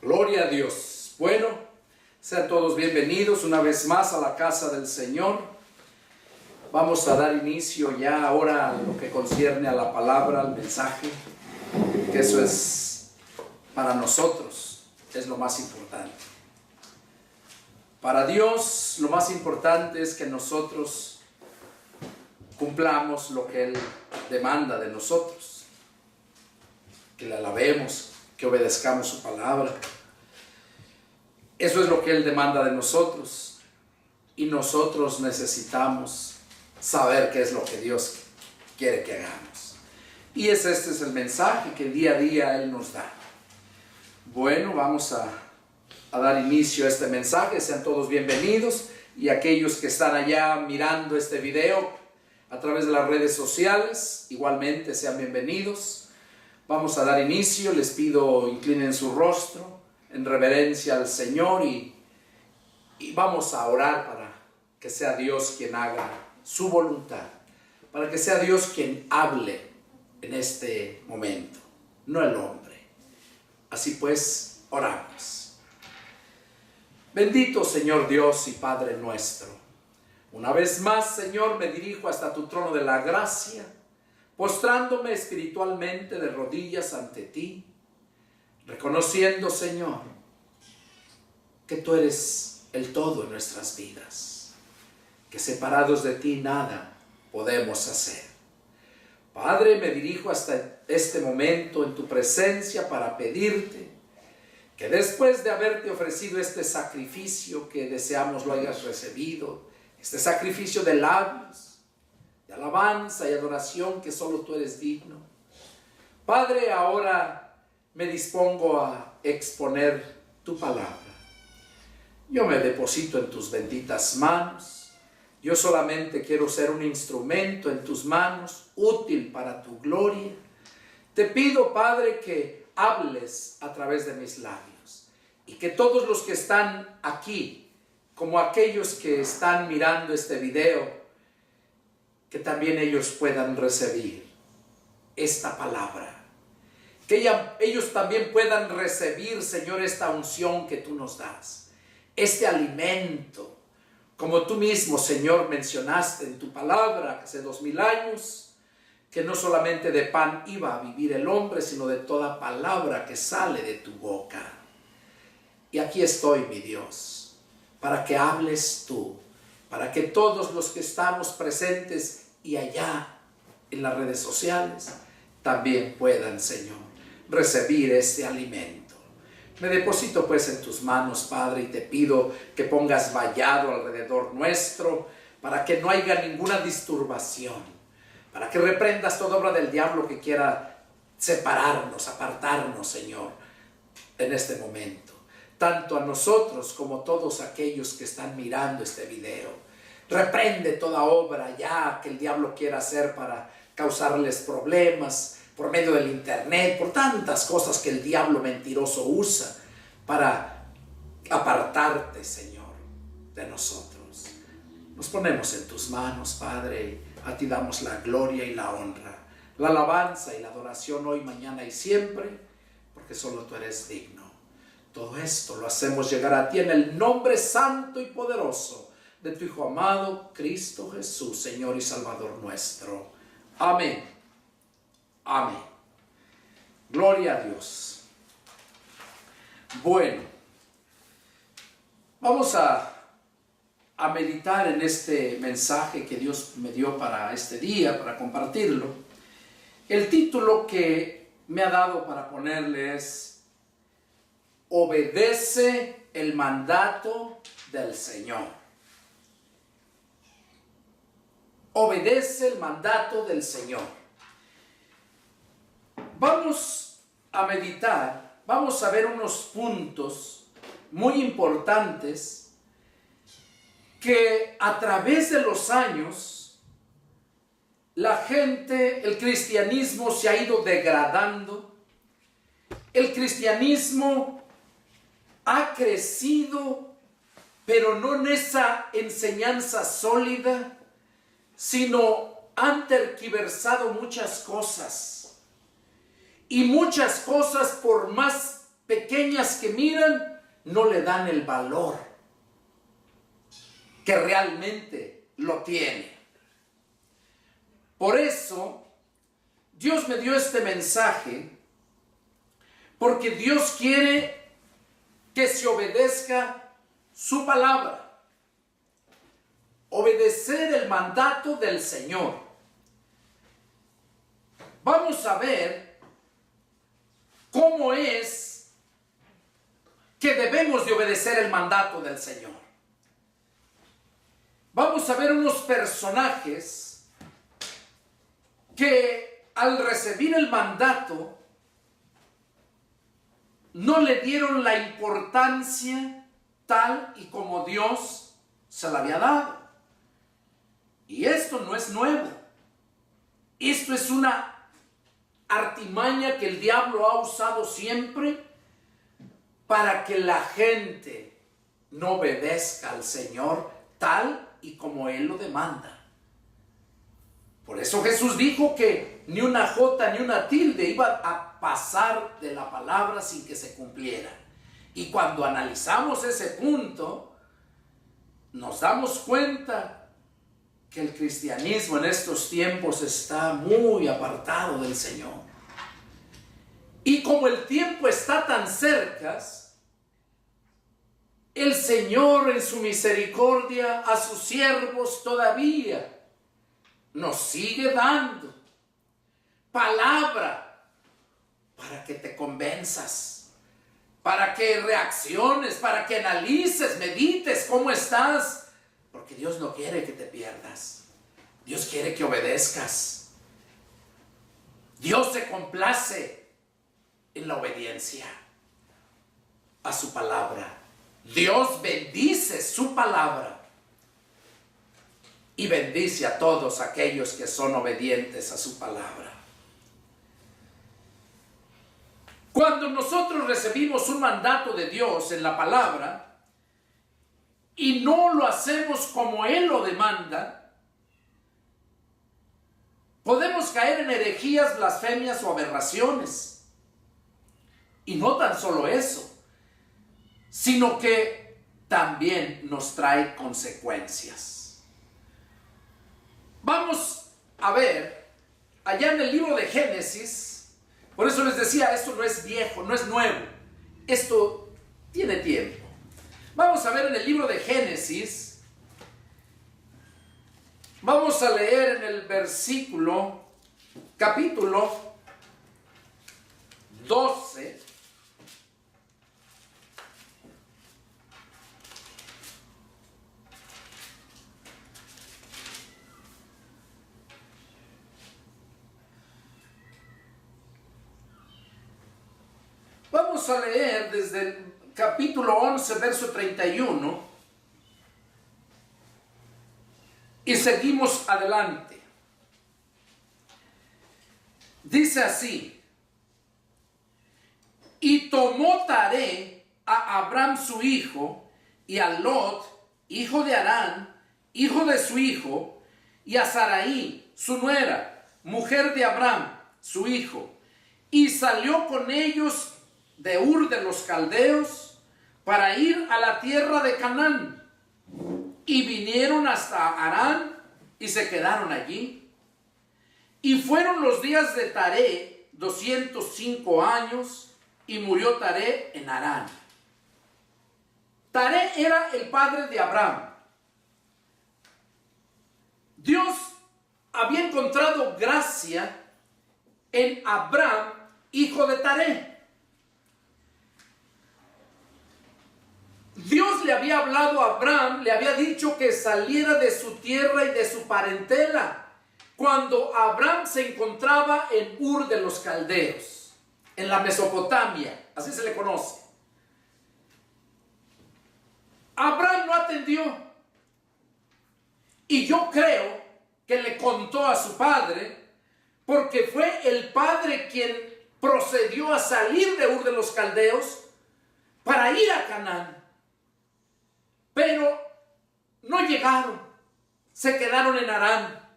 Gloria a Dios. Bueno, sean todos bienvenidos una vez más a la casa del Señor. Vamos a dar inicio ya ahora a lo que concierne a la palabra, al mensaje, que eso es para nosotros, es lo más importante. Para Dios lo más importante es que nosotros cumplamos lo que Él demanda de nosotros, que le alabemos, que obedezcamos su palabra. Eso es lo que Él demanda de nosotros, y nosotros necesitamos saber qué es lo que Dios quiere que hagamos. Y este es el mensaje que día a día Él nos da. Bueno, vamos a dar inicio a este mensaje. Sean todos bienvenidos, y aquellos que están allá mirando este video a través de las redes sociales, igualmente sean bienvenidos. Vamos a dar inicio. Les pido inclinen su rostro en reverencia al Señor y vamos a orar para que sea Dios quien haga su voluntad, para que sea Dios quien hable en este momento, no el hombre. Así pues, oramos. Bendito Señor Dios y Padre nuestro, una vez más, Señor, me dirijo hasta tu trono de la gracia, postrándome espiritualmente de rodillas ante ti, reconociendo, Señor, que tú eres el todo en nuestras vidas, que separados de ti nada podemos hacer. Padre, me dirijo hasta este momento en tu presencia para pedirte que después de haberte ofrecido este sacrificio que deseamos lo hayas recibido, este sacrificio de labios, de alabanza y adoración que solo tú eres digno. Padre, ahora me dispongo a exponer tu palabra. Yo me deposito en tus benditas manos. Yo solamente quiero ser un instrumento en tus manos, útil para tu gloria. Te pido, Padre, que hables a través de mis labios, y que todos los que están aquí, como aquellos que están mirando este video, que también ellos puedan recibir esta palabra, que ellos también puedan recibir, Señor, esta unción que tú nos das, este alimento, como tú mismo, Señor, mencionaste en tu palabra hace 2000 años, que no solamente de pan iba a vivir el hombre, sino de toda palabra que sale de tu boca. Y aquí estoy, mi Dios, para que hables tú, para que todos los que estamos presentes y allá en las redes sociales también puedan, Señor, recibir este alimento. Me deposito pues en tus manos, Padre, y te pido que pongas vallado alrededor nuestro para que no haya ninguna disturbación, para que reprendas toda obra del diablo que quiera separarnos, apartarnos, Señor, en este momento, tanto a nosotros como a todos aquellos que están mirando este video. Reprende toda obra ya que el diablo quiera hacer para causarles problemas por medio del internet, por tantas cosas que el diablo mentiroso usa para apartarte, Señor, de nosotros. Nos ponemos en tus manos, Padre, a ti damos la gloria y la honra, la alabanza y la adoración hoy, mañana y siempre, porque solo tú eres digno. Todo esto lo hacemos llegar a ti en el nombre santo y poderoso de tu Hijo amado, Cristo Jesús, Señor y Salvador nuestro. Amén. Amén. Gloria a Dios. Bueno, vamos a meditar en este mensaje que Dios me dio para este día, para compartirlo. El título que me ha dado para ponerle es: Obedece el mandato del Señor. Obedece el mandato del Señor. Vamos a meditar, vamos a ver unos puntos muy importantes que a través de los años la gente, el cristianismo se ha ido degradando. El cristianismo ha crecido, pero no en esa enseñanza sólida, sino han tergiversado muchas cosas. Y muchas cosas, por más pequeñas pequeñas que miran no le dan el valor que realmente lo tiene. Por eso, Dios me dio este mensaje, porque Dios quiere que se obedezca su palabra, obedecer el mandato del Señor. Vamos a ver cómo es que debemos de obedecer el mandato del Señor. Vamos a ver unos personajes que al recibir el mandato no le dieron la importancia tal y como Dios se la había dado. Y esto no es nuevo. Esto es una artimaña que el diablo ha usado siempre para que la gente no obedezca al Señor tal y como Él lo demanda. Por eso Jesús dijo que ni una jota ni una tilde iba a pasar de la palabra sin que se cumpliera. Y cuando analizamos ese punto, nos damos cuenta que el cristianismo en estos tiempos está muy apartado del Señor. Y como el tiempo está tan cerca, el Señor en su misericordia a sus siervos todavía nos sigue dando palabra para que te convenzas, para que reacciones, para que analices, medites cómo estás, porque Dios no quiere que te pierdas. Dios quiere que obedezcas. Dios se complace en la obediencia a su palabra. Dios bendice su palabra y bendice a todos aquellos que son obedientes a su palabra. Cuando nosotros recibimos un mandato de Dios en la palabra y no lo hacemos como Él lo demanda, podemos caer en herejías, blasfemias o aberraciones. Y no tan solo eso, sino que también nos trae consecuencias. Vamos a ver, allá en el libro de Génesis, por eso les decía, esto no es viejo, no es nuevo, esto tiene tiempo. Vamos a ver en el libro de Génesis, vamos a leer en el versículo, capítulo 12, vamos a leer desde el capítulo 11, verso 31, y seguimos adelante. Dice así: y tomó Taré a Abram su hijo, y a Lot, hijo de Harán, hijo de su hijo, y a Sarai, su nuera, mujer de Abram, su hijo, y salió con ellos de Ur de los Caldeos para ir a la tierra de Canaán, y vinieron hasta Harán y se quedaron allí. Y fueron los días de Taré 205 años, y murió Taré en Harán. Taré era el padre de Abram. Dios había encontrado gracia en Abram, hijo de Taré. Dios le había hablado a Abram, le había dicho que saliera de su tierra y de su parentela, cuando Abram se encontraba en Ur de los Caldeos, en la Mesopotamia, así se le conoce. Abram no atendió, y yo creo que le contó a su padre, porque fue el padre quien procedió a salir de Ur de los Caldeos para ir a Canaán. Pero no llegaron, se quedaron en Harán.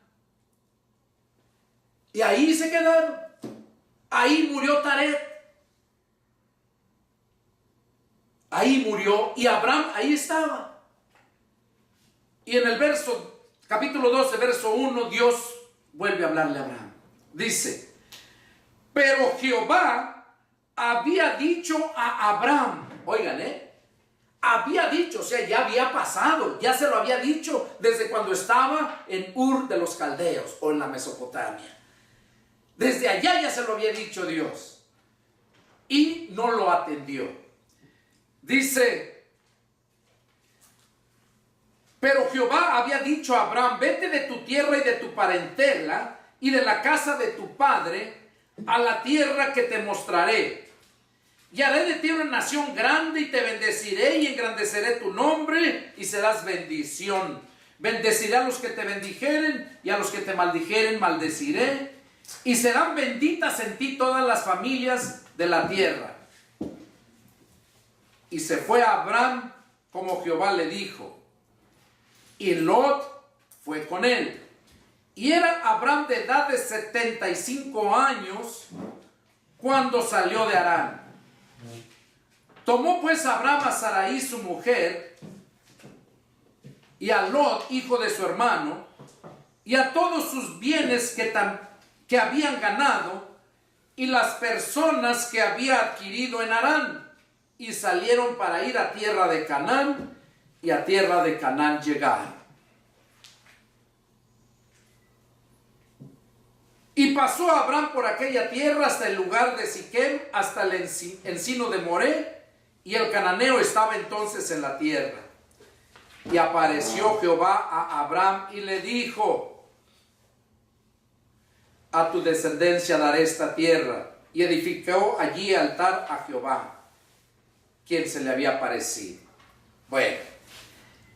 Y ahí se quedaron. Ahí murió Taré. ahí murió y Abraham ahí estaba. Y en el capítulo 12, verso 1, Dios vuelve a hablarle a Abraham. Dice, pero Jehová había dicho a Abraham, oigan, había dicho, o sea, ya había pasado, ya se lo había dicho desde cuando estaba en Ur de los Caldeos o en la Mesopotamia. Desde allá ya se lo había dicho Dios y no lo atendió. Dice, pero Jehová había dicho a Abraham, vete de tu tierra y de tu parentela y de la casa de tu padre a la tierra que te mostraré. Y haré de ti una nación grande y te bendeciré y engrandeceré tu nombre y serás bendición. Bendeciré a los que te bendijeren y a los que te maldijeren maldeciré. Y serán benditas en ti todas las familias de la tierra. Y se fue a Abraham como Jehová le dijo. Y Lot fue con él. Y era Abraham de edad de 75 años cuando salió de Harán. Tomó pues Abraham a Sarai su mujer y a Lot, hijo de su hermano, y a todos sus bienes que habían ganado y las personas que había adquirido en Harán, y salieron para ir a tierra de Canaán, y a tierra de Canaán llegaron. Y pasó Abraham por aquella tierra hasta el lugar de Siquem, hasta el encino de Moré, y el cananeo estaba entonces en la tierra. Y apareció Jehová a Abraham y le dijo, a tu descendencia daré esta tierra. Y edificó allí altar a Jehová, quien se le había aparecido. Bueno,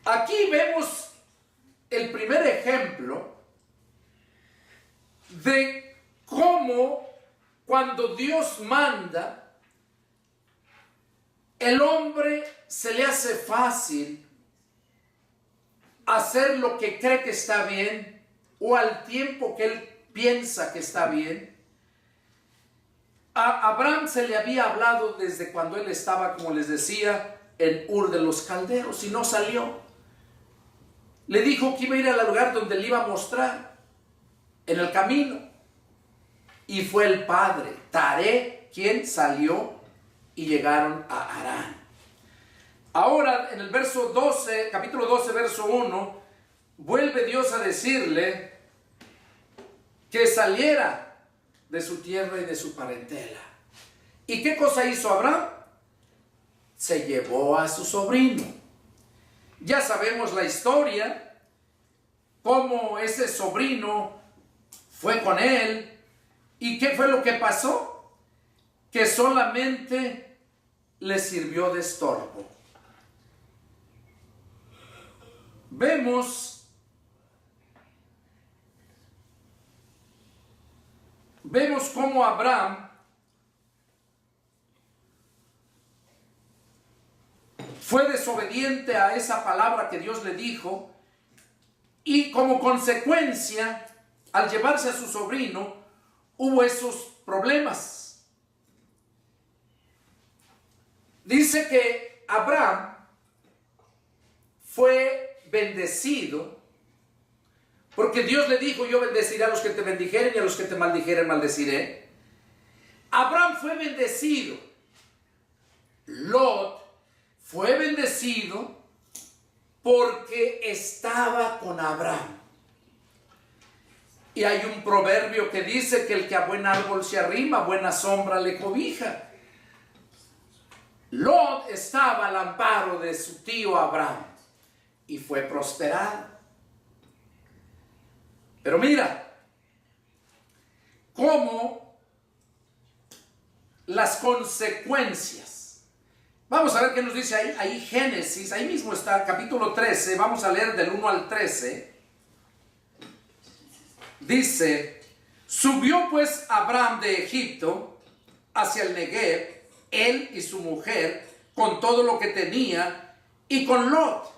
aquí vemos el primer ejemplo de cómo cuando Dios manda, el hombre se le hace fácil hacer lo que cree que está bien o al tiempo que él piensa que está bien. A Abraham se le había hablado desde cuando él estaba, como les decía, en Ur de los Caldeos y no salió. Le dijo que iba a ir al lugar donde le iba a mostrar en el camino. Y fue el padre, Taré, quien salió y llegaron a Harán. Ahora en el verso 12, capítulo 12, verso 1, vuelve Dios a decirle que saliera de su tierra y de su parentela. ¿Y qué cosa hizo Abraham? Se llevó a su sobrino. Ya sabemos la historia, cómo ese sobrino fue con él. ¿Y qué fue lo que pasó? Que solamente le sirvió de estorbo. Vemos cómo Abraham fue desobediente a esa palabra que Dios le dijo y como consecuencia, al llevarse a su sobrino, hubo esos problemas. Dice que Abraham fue bendecido porque Dios le dijo, yo bendeciré a los que te bendijeren y a los que te maldijeren maldeciré. Abraham fue bendecido. Lot fue bendecido porque estaba con Abraham. Y hay un proverbio que dice que el que a buen árbol se arrima, buena sombra le cobija. Lot estaba al amparo de su tío Abraham y fue prosperado. Pero mira cómo las consecuencias. Vamos a ver qué nos dice ahí Génesis, ahí mismo está, capítulo 13, vamos a leer del 1 al 13. Dice, subió pues Abraham de Egipto hacia el Negev, él y su mujer, con todo lo que tenía, y con Lot.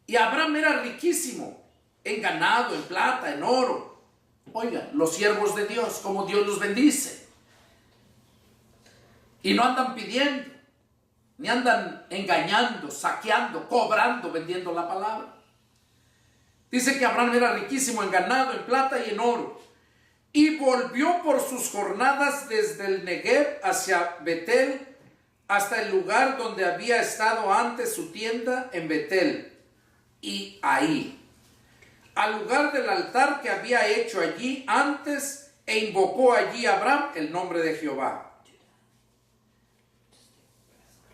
Y Abraham era riquísimo, en ganado, en plata, en oro. Oigan, los siervos de Dios, como Dios los bendice. Y no andan pidiendo. ni andan engañando, saqueando, cobrando, vendiendo la palabra. Dice que Abraham era riquísimo en ganado, en plata y en oro. Y volvió por sus jornadas desde el Negev hacia Betel, hasta el lugar donde había estado antes su tienda en Betel. Y ahí, al lugar del altar que había hecho allí antes, e invocó allí a Abraham el nombre de Jehová.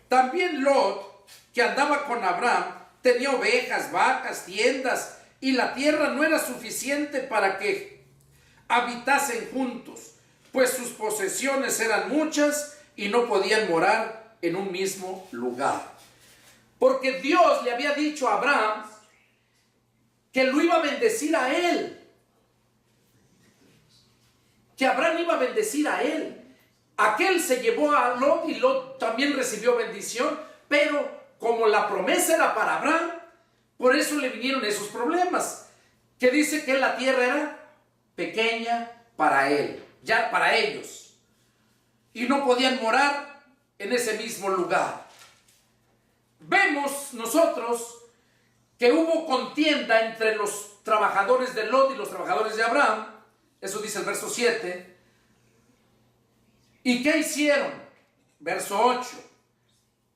También Lot, que andaba con Abraham, tenía ovejas, vacas, tiendas, y la tierra no era suficiente para que habitasen juntos, pues sus posesiones eran muchas y no podían morar en un mismo lugar. Porque Dios le había dicho a Abraham que lo iba a bendecir a él. Que Abraham iba a bendecir a él. Aquel se llevó a Lot y Lot también recibió bendición, pero como la promesa era para Abraham, por eso le vinieron esos problemas. Que dice que la tierra era pequeña para él, ya para ellos, y no podían morar en ese mismo lugar. Vemos nosotros que hubo contienda entre los trabajadores de Lot y los trabajadores de Abraham. Eso dice el verso 7. ¿Y qué hicieron? Verso 8.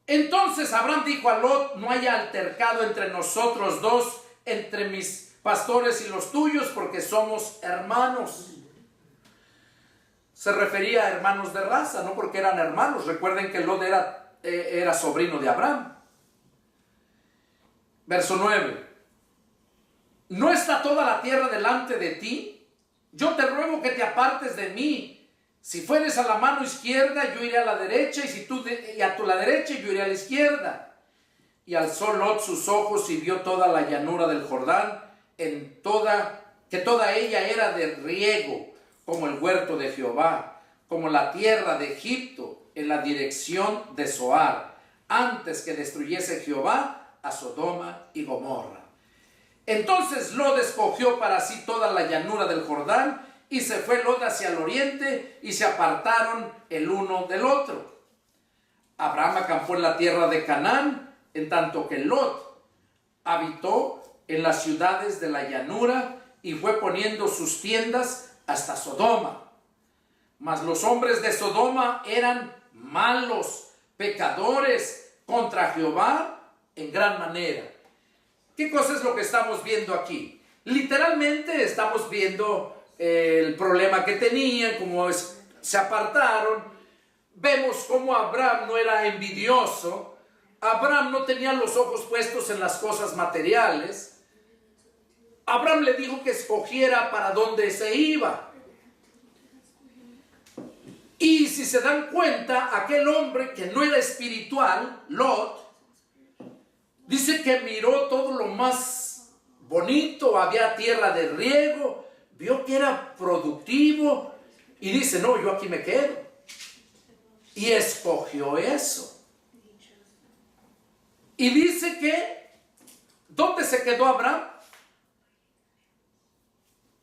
Entonces Abraham dijo a Lot: no haya altercado entre nosotros dos, entre mis pastores y los tuyos, porque somos hermanos. Se refería a hermanos de raza, no porque eran hermanos. Recuerden que Lot era sobrino de Abraham. Verso 9. ¿No está toda la tierra delante de ti? Yo te ruego que te apartes de mí. Si fueres a la mano izquierda, yo iré a la derecha, y a la derecha, yo iré a la izquierda. Y alzó Lot sus ojos y vio toda la llanura del Jordán, que toda ella era de riego, como el huerto de Jehová, como la tierra de Egipto, en la dirección de Zoar, antes que destruyese Jehová a Sodoma y Gomorra. Entonces Lot escogió para sí toda la llanura del Jordán, y se fue Lot hacia el oriente, y se apartaron el uno del otro. Abraham acampó en la tierra de Canaán, en tanto que Lot habitó en las ciudades de la llanura, y fue poniendo sus tiendas hasta Sodoma. Mas los hombres de Sodoma eran malos, pecadores contra Jehová en gran manera. ¿Qué cosa es lo que estamos viendo aquí? Literalmente estamos viendo el problema que tenían, cómo se apartaron. Vemos cómo Abraham no era envidioso. Abraham no tenía los ojos puestos en las cosas materiales. Abraham le dijo que escogiera para dónde se iba. Y si se dan cuenta, aquel hombre que no era espiritual, Lot, dice que miró todo lo más bonito, había tierra de riego, vio que era productivo y dice: no, yo aquí me quedo. Y escogió eso. Y dice que, ¿dónde se quedó Abraham?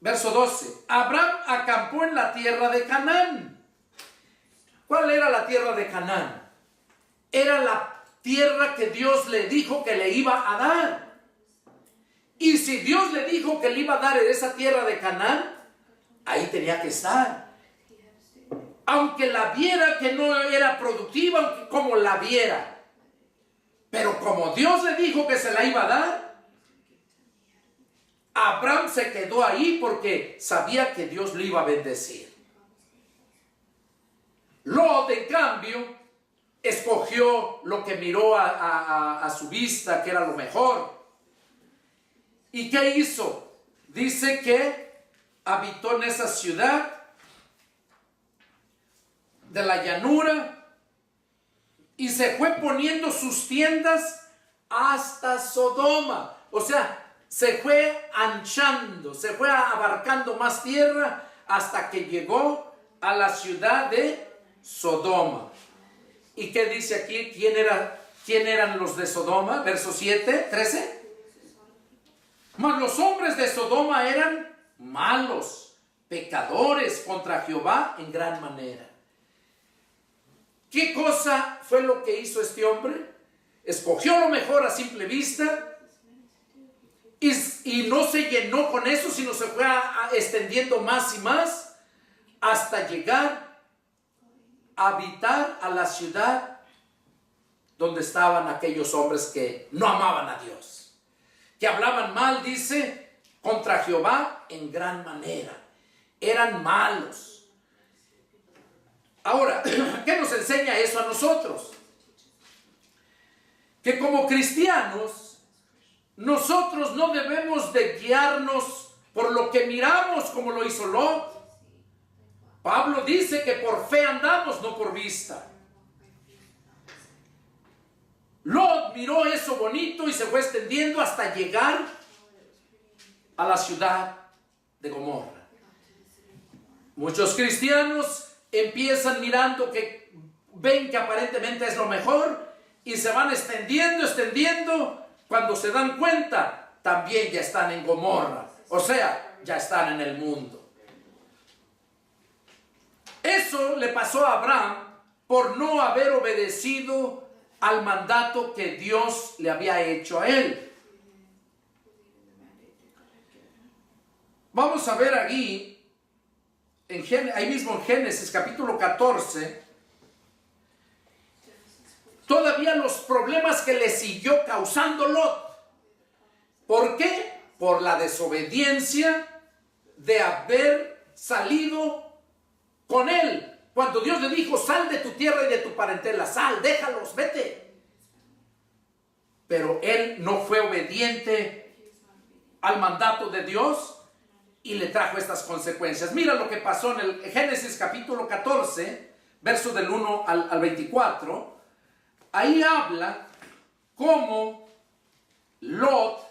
Verso 12. Abraham acampó en la tierra de Canaán. ¿Cuál era la tierra de Canaán? Era la tierra que Dios le dijo que le iba a dar. Y si Dios le dijo que le iba a dar en esa tierra de Canaán, ahí tenía que estar. Aunque la viera que no era productiva, aunque como la viera. Pero como Dios le dijo que se la iba a dar, Abraham se quedó ahí porque sabía que Dios le iba a bendecir. Lot, en cambio, escogió lo que miró a su vista, que era lo mejor. ¿Y qué hizo? Dice que habitó en esa ciudad de la llanura y se fue poniendo sus tiendas hasta Sodoma. O sea, se fue anchando, se fue abarcando más tierra hasta que llegó a la ciudad de Sodoma. ¿Y qué dice aquí? ¿Quién eran los de Sodoma? Verso 7, 13. Mas los hombres de Sodoma eran malos, pecadores contra Jehová en gran manera. ¿Qué cosa fue lo que hizo este hombre? Escogió lo mejor a simple vista y no se llenó con eso, sino se fue extendiendo más y más hasta llegar a habitar a la ciudad donde estaban aquellos hombres que no amaban a Dios, que hablaban mal, dice, contra Jehová en gran manera. Eran malos. Ahora, ¿qué nos enseña eso a nosotros? Que como cristianos, nosotros no debemos de guiarnos por lo que miramos como lo hizo Lot. Pablo dice que por fe andamos, no por vista. Lot miró eso bonito y se fue extendiendo hasta llegar a la ciudad de Gomorra. Muchos cristianos empiezan mirando que ven que aparentemente es lo mejor y se van extendiendo. Cuando se dan cuenta, también ya están en Gomorra. O sea, ya están en el mundo. Eso le pasó a Abraham por no haber obedecido al mandato que Dios le había hecho a él. Vamos a ver ahí mismo en Génesis capítulo 14, todavía los problemas que le siguió causando Lot. ¿Por qué? Por la desobediencia de haber salido con él. Cuando Dios le dijo, sal de tu tierra y de tu parentela, sal, déjalos, vete. Pero él no fue obediente al mandato de Dios y le trajo estas consecuencias. Mira lo que pasó en el Génesis capítulo 14, verso del 1 al 24. Ahí habla cómo Lot,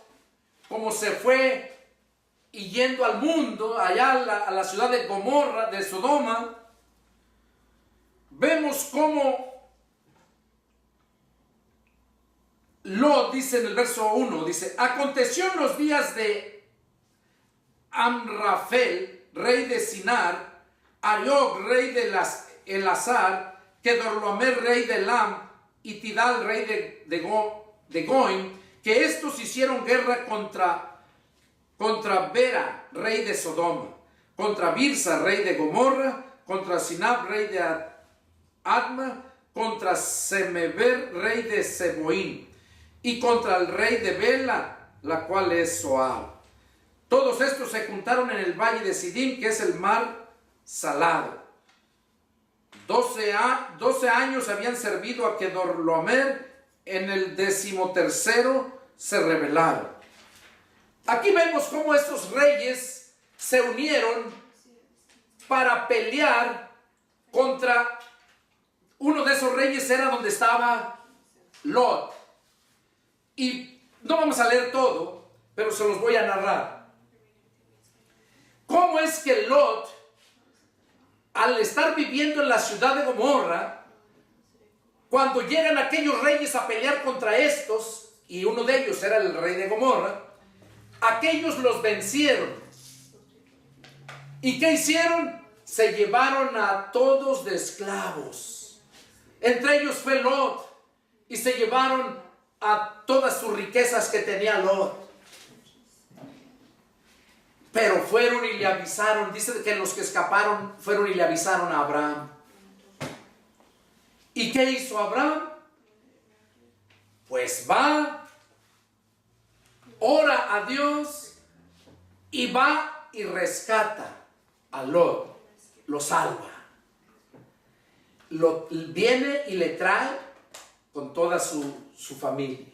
como se fue y yendo al mundo, allá a la ciudad de Gomorra, de Sodoma. Vemos cómo Lot dice en el verso 1, dice, aconteció en los días de Amrafel, rey de Sinar, Ariog, rey de Elazar, Kedorlaomer, rey de Elam, y Tidal, rey de Goim, que estos hicieron guerra contra Bera, rey de Sodoma, contra Birsa, rey de Gomorra, contra Sinab, rey de Adma, contra Semeber, rey de Seboim, y contra el rey de Bela, la cual es Zoar. Todos estos se juntaron en el valle de Sidim, que es el mar salado. 12 años habían servido a Kedorlaomer, en el 13º se rebelaron. Aquí vemos cómo estos reyes se unieron para pelear contra uno de esos reyes. Era donde estaba Lot. Y no vamos a leer todo, pero se los voy a narrar. ¿Cómo es que Lot, al estar viviendo en la ciudad de Gomorra, cuando llegan aquellos reyes a pelear contra estos, y uno de ellos era el rey de Gomorra, aquellos los vencieron? ¿Y qué hicieron? Se llevaron a todos de esclavos. Entre ellos fue Lot, y se llevaron a todas sus riquezas que tenía Lot. Pero fueron y le avisaron. Dice que los que escaparon fueron y le avisaron a Abraham. ¿Y qué hizo Abraham? Pues va, ora a Dios y va y rescata a Lot, lo salva. Lot viene y le trae con toda su familia.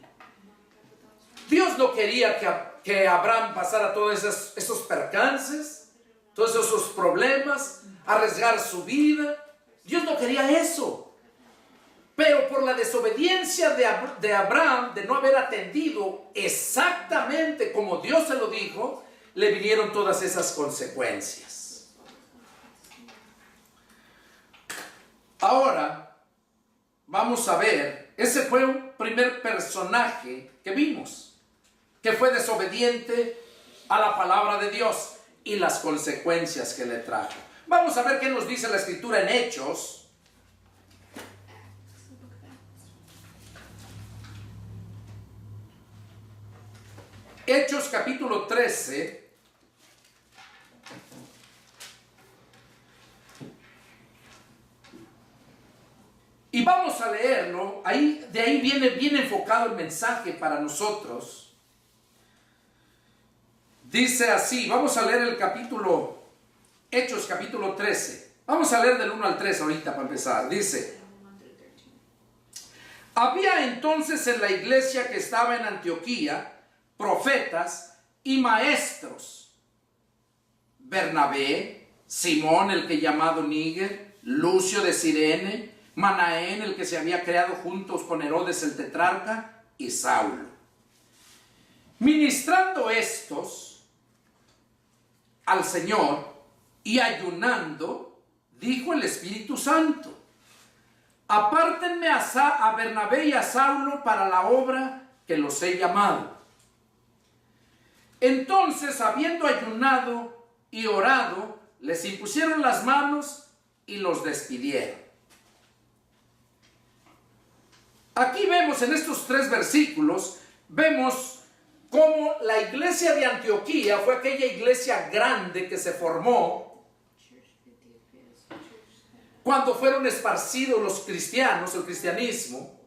Dios no quería que Abraham pasara todos esos percances, todos esos problemas, arriesgar su vida. Dios no quería eso. Pero por la desobediencia de Abraham, de no haber atendido exactamente como Dios se lo dijo, le vinieron todas esas consecuencias. Ahora, vamos a ver, ese fue un primer personaje que vimos, que fue desobediente a la palabra de Dios y las consecuencias que le trajo. Vamos a ver qué nos dice la Escritura en Hechos, Hechos capítulo 13. Y vamos a leerlo. De ahí viene bien enfocado el mensaje para nosotros. Dice así, vamos a leer el capítulo, Hechos capítulo 13. Vamos a leer del 1 al 3 ahorita para empezar. Dice: había entonces en la iglesia que estaba en Antioquía profetas y maestros: Bernabé, Simón el que llamado Níger, Lucio de Cirene, Manaén el que se había creado juntos con Herodes el tetrarca, y Saulo. Ministrando estos al Señor y ayunando, dijo el Espíritu Santo: apártenme a Bernabé y a Saulo para la obra que los he llamado. Entonces, habiendo ayunado y orado, les impusieron las manos y los despidieron. Aquí vemos en estos 3 versículos, vemos cómo la iglesia de Antioquía fue aquella iglesia grande que se formó cuando fueron esparcidos los cristianos, el cristianismo.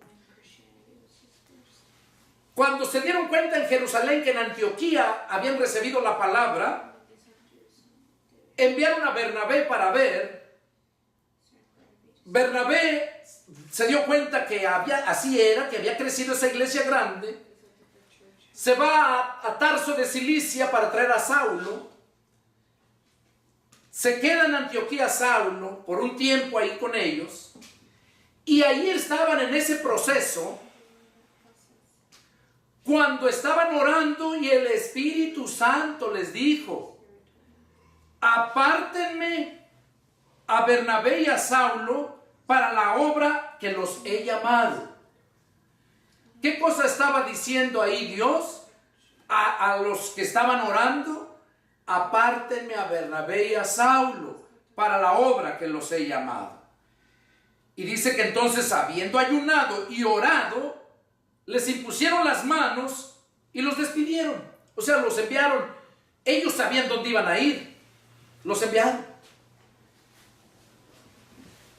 Cuando se dieron cuenta en Jerusalén que en Antioquía habían recibido la palabra, enviaron a Bernabé para ver. Bernabé se dio cuenta que así era, que había crecido esa iglesia grande. Se va a Tarso de Cilicia para traer a Saulo. Se queda en Antioquía Saulo por un tiempo ahí con ellos. Y ahí estaban en ese proceso cuando estaban orando y el Espíritu Santo les dijo: apártenme a Bernabé y a Saulo para la obra que los he llamado. ¿Qué cosa estaba diciendo ahí Dios a los que estaban orando? Apártenme a Bernabé y a Saulo para la obra que los he llamado. Y dice que entonces, habiendo ayunado y orado, les impusieron las manos y los despidieron. O sea, los enviaron. Ellos sabían dónde iban a ir. Los enviaron.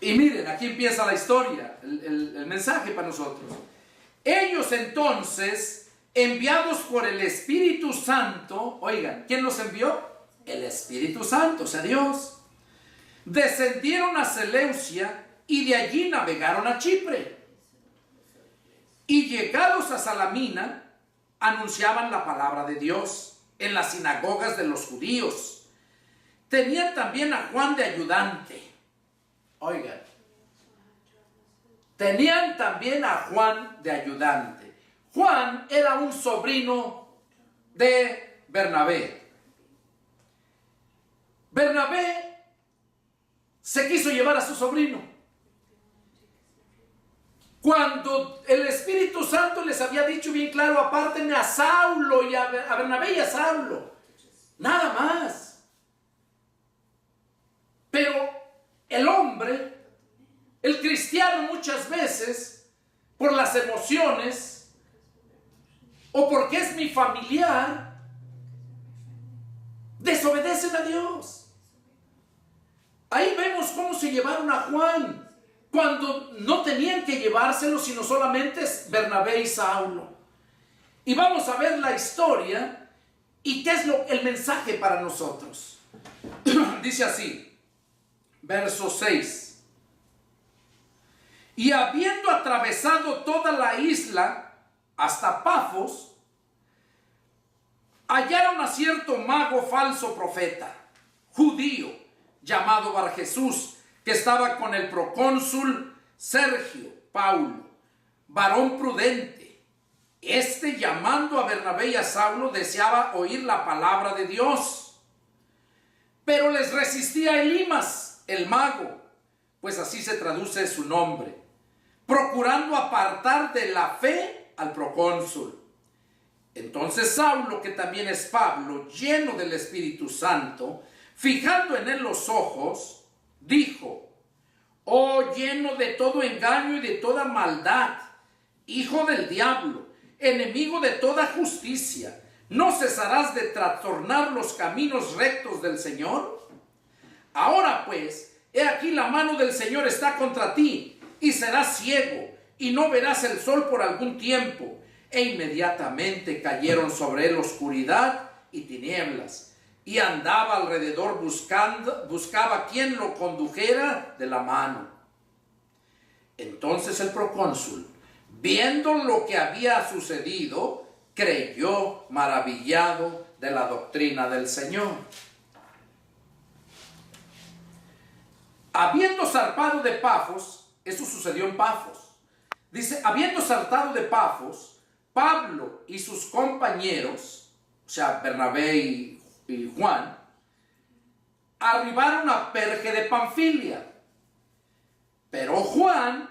Y miren, aquí empieza la historia, el mensaje para nosotros. Ellos entonces, enviados por el Espíritu Santo, oigan, ¿quién los envió? El Espíritu Santo, o sea, Dios. Descendieron a Seleucia y de allí navegaron a Chipre. Y llegados a Salamina, anunciaban la palabra de Dios en las sinagogas de los judíos. Tenían también a Juan de ayudante. Oigan, tenían también a Juan de ayudante. Juan era un sobrino de Bernabé. Bernabé se quiso llevar a su sobrino. Cuando el Espíritu Santo les había dicho bien claro: apártenme a Saulo y a Bernabé y a Saulo. Nada más. Pero el hombre, el cristiano, muchas veces, por las emociones o porque es mi familiar, desobedecen a Dios. Ahí vemos cómo se llevaron a Juan, cuando no tenían que llevárselo, sino solamente Bernabé y Saulo. Y vamos a ver la historia y qué es el mensaje para nosotros. Dice así, verso 6. Y habiendo atravesado toda la isla hasta Pafos, hallaron a cierto mago falso profeta, judío, llamado Barjesús, que estaba con el procónsul Sergio Paulo, varón prudente. Este, llamando a Bernabé y a Saulo, deseaba oír la palabra de Dios. Pero les resistía Elimas, el mago, pues así se traduce su nombre, procurando apartar de la fe al procónsul. Entonces Saulo, que también es Pablo, lleno del Espíritu Santo, fijando en él los ojos, dijo: oh, lleno de todo engaño y de toda maldad, hijo del diablo, enemigo de toda justicia, ¿No cesarás de trastornar los caminos rectos del Señor? Ahora pues, he aquí la mano del Señor está contra ti, y serás ciego, y no verás el sol por algún tiempo. E inmediatamente cayeron sobre él oscuridad y tinieblas, y andaba alrededor buscaba quien lo condujera de la mano. Entonces el procónsul, viendo lo que había sucedido, creyó maravillado de la doctrina del Señor. Habiendo zarpado de Pafos, eso sucedió en Pafos, dice, habiendo saltado de Pafos, Pablo y sus compañeros, o sea, Bernabé y Juan, arribaron a Perge de Panfilia. Pero Juan,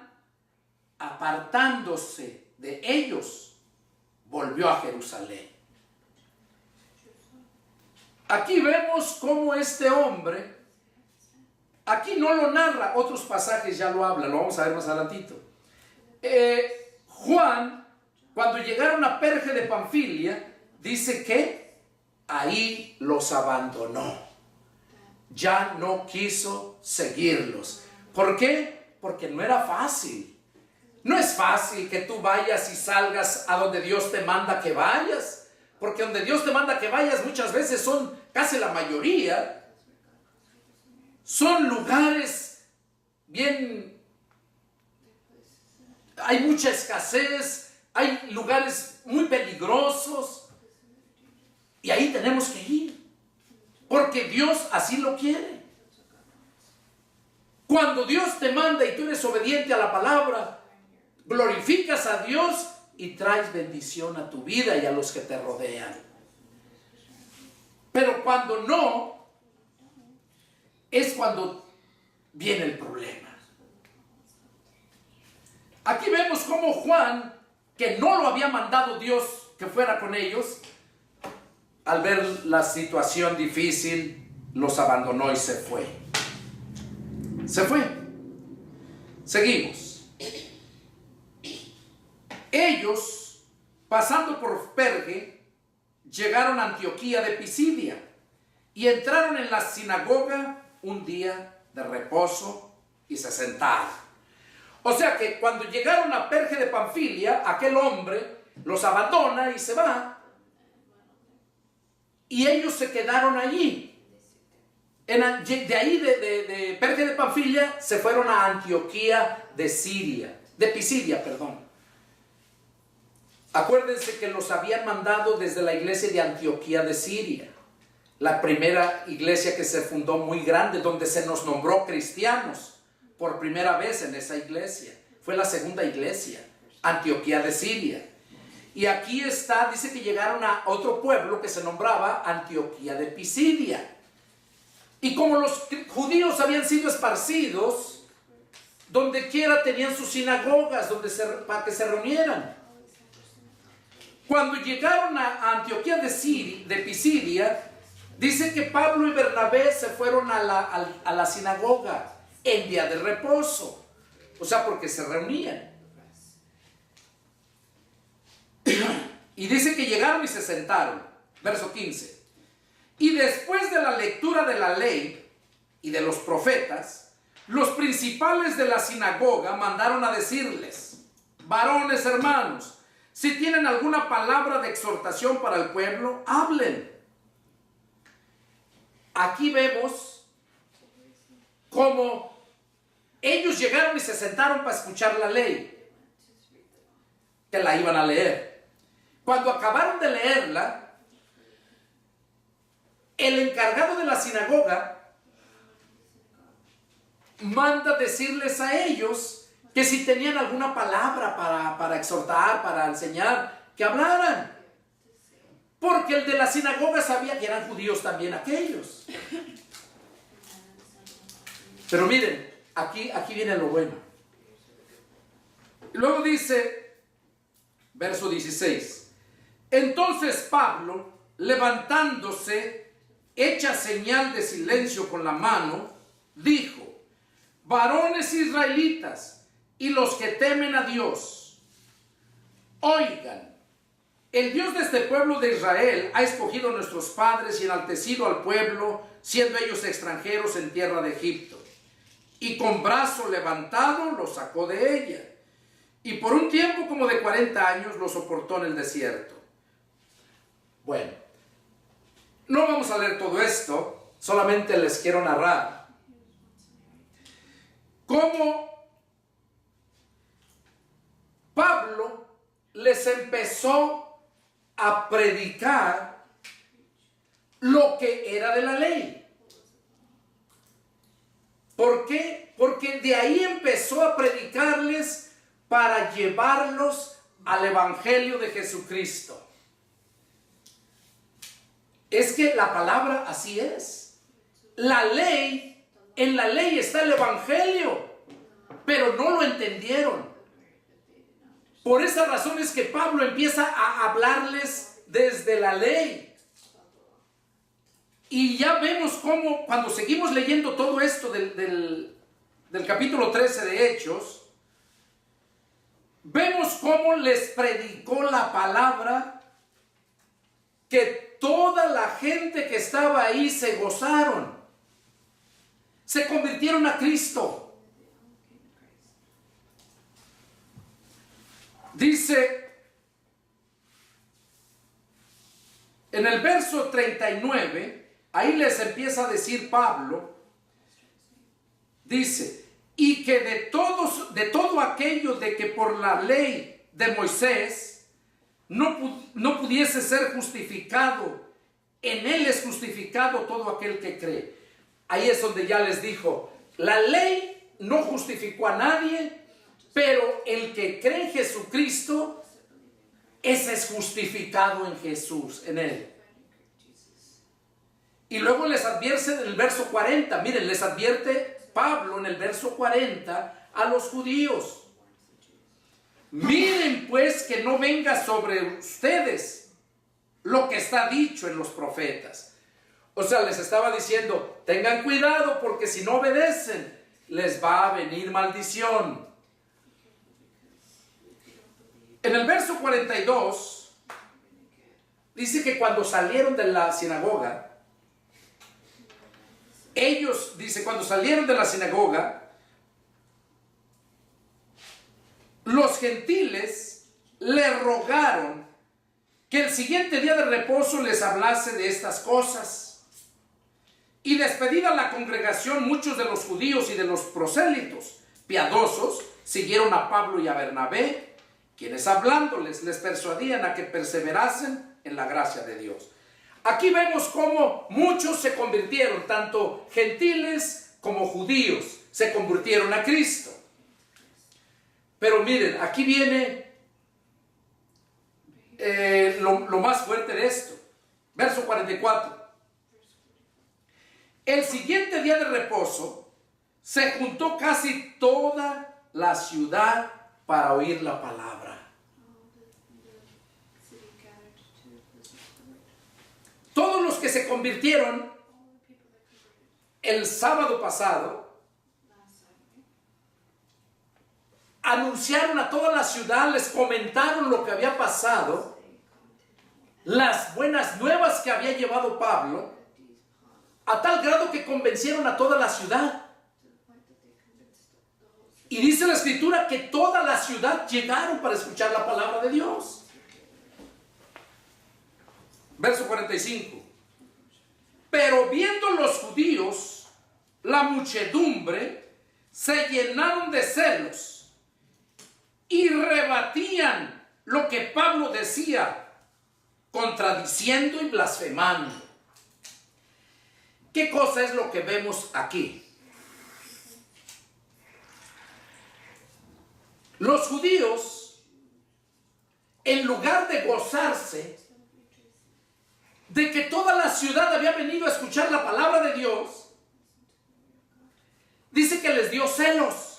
apartándose de ellos, volvió a Jerusalén. Aquí vemos cómo este hombre, aquí no lo narra, otros pasajes ya lo hablan, lo vamos a ver más adelantito. Juan, cuando llegaron a Perge de Panfilia, dice que ahí los abandonó. Ya no quiso seguirlos. ¿Por qué? Porque no era fácil. No es fácil que tú vayas y salgas a donde Dios te manda que vayas. Porque donde Dios te manda que vayas muchas veces son, casi la mayoría, son lugares bien, hay mucha escasez, hay lugares muy peligrosos. Y ahí tenemos que ir. Porque Dios así lo quiere. Cuando Dios te manda y tú eres obediente a la palabra, glorificas a Dios y traes bendición a tu vida y a los que te rodean. Pero cuando no, es cuando viene el problema. Aquí vemos cómo Juan, que no lo había mandado Dios que fuera con ellos, al ver la situación difícil, los abandonó y se fue. Se fue. Seguimos. Ellos, pasando por Perge, llegaron a Antioquía de Pisidia y entraron en la sinagoga un día de reposo y se sentaron. O sea que cuando llegaron a Perge de Panfilia, aquel hombre los abandona y se va. Y ellos se quedaron allí. De ahí, de Perge de Panfilia, se fueron a Antioquía de Pisidia, perdón. Acuérdense que los habían mandado desde la iglesia de Antioquía de Siria, la primera iglesia que se fundó muy grande, donde se nos nombró cristianos por primera vez en esa iglesia. Fue la segunda iglesia, Antioquía de Siria. Y aquí está, dice que llegaron a otro pueblo que se nombraba Antioquía de Pisidia. Y como los judíos habían sido esparcidos, donde quiera tenían sus sinagogas para que se reunieran. Cuando llegaron a Antioquía de Pisidia, dice que Pablo y Bernabé se fueron a la sinagoga en día de reposo. O sea, porque se reunían. Y dice que llegaron y se sentaron. Verso 15. Y después de la lectura de la ley y de los profetas, los principales de la sinagoga mandaron a decirles: varones hermanos, si tienen alguna palabra de exhortación para el pueblo, hablen. Aquí vemos cómo ellos llegaron y se sentaron para escuchar la ley, que la iban a leer. Cuando acabaron de leerla, el encargado de la sinagoga manda decirles a ellos que si tenían alguna palabra para exhortar, para enseñar, que hablaran. Porque el de la sinagoga sabía que eran judíos también aquellos. Pero miren, aquí viene lo bueno. Luego dice, verso 16. Entonces Pablo, levantándose, hecha señal de silencio con la mano, dijo: varones israelitas y los que temen a Dios, oigan, el Dios de este pueblo de Israel ha escogido a nuestros padres y enaltecido al pueblo, siendo ellos extranjeros en tierra de Egipto. Y con brazo levantado los sacó de ella. Y por un tiempo como de 40 años los soportó en el desierto. Bueno, no vamos a leer todo esto, solamente les quiero narrar cómo Pablo les empezó a predicar lo que era de la ley. ¿Por qué? Porque de ahí empezó a predicarles para llevarlos al Evangelio de Jesucristo. Es que la palabra así es. La ley, en la ley está el Evangelio, pero no lo entendieron. Por esa razón es que Pablo empieza a hablarles desde la ley. Y ya vemos cómo, cuando seguimos leyendo todo esto del capítulo 13 de Hechos, vemos cómo les predicó la palabra, que toda la gente que estaba ahí se gozaron, se convirtieron a Cristo. Dice en el verso 39, ahí les empieza a decir Pablo, dice, y que de todo aquello de que por la ley de Moisés no pudiese ser justificado, en él es justificado todo aquel que cree. Ahí es donde ya les dijo, la ley no justificó a nadie, pero el que cree en Jesucristo, ese es justificado en Jesús, en él. Y luego les advierte en el verso 40, miren, les advierte Pablo en el verso 40 a los judíos. Miren pues que no venga sobre ustedes lo que está dicho en los profetas. O sea, les estaba diciendo, tengan cuidado porque si no obedecen, les va a venir maldición. En el verso 42, dice que cuando salieron de la sinagoga, ellos, dice, cuando salieron de la sinagoga, los gentiles le rogaron que el siguiente día de reposo les hablase de estas cosas. Y despedida la congregación, muchos de los judíos y de los prosélitos piadosos siguieron a Pablo y a Bernabé, quienes hablándoles les persuadían a que perseverasen en la gracia de Dios. Aquí vemos cómo muchos se convirtieron, tanto gentiles como judíos, se convirtieron a Cristo. Pero miren, aquí viene lo más fuerte de esto. Verso 44. El siguiente día de reposo se juntó casi toda la ciudad para oír la palabra. Todos los que se convirtieron el sábado pasado anunciaron a toda la ciudad, les comentaron lo que había pasado, las buenas nuevas que había llevado Pablo, a tal grado que convencieron a toda la ciudad. Y dice la escritura que toda la ciudad llegaron para escuchar la palabra de Dios. Verso 45. Pero viendo los judíos la muchedumbre, se llenaron de celos y rebatían lo que Pablo decía, contradiciendo y blasfemando. ¿Qué cosa es lo que vemos aquí? Los judíos, en lugar de gozarse de que toda la ciudad había venido a escuchar la palabra de Dios, dice que les dio celos.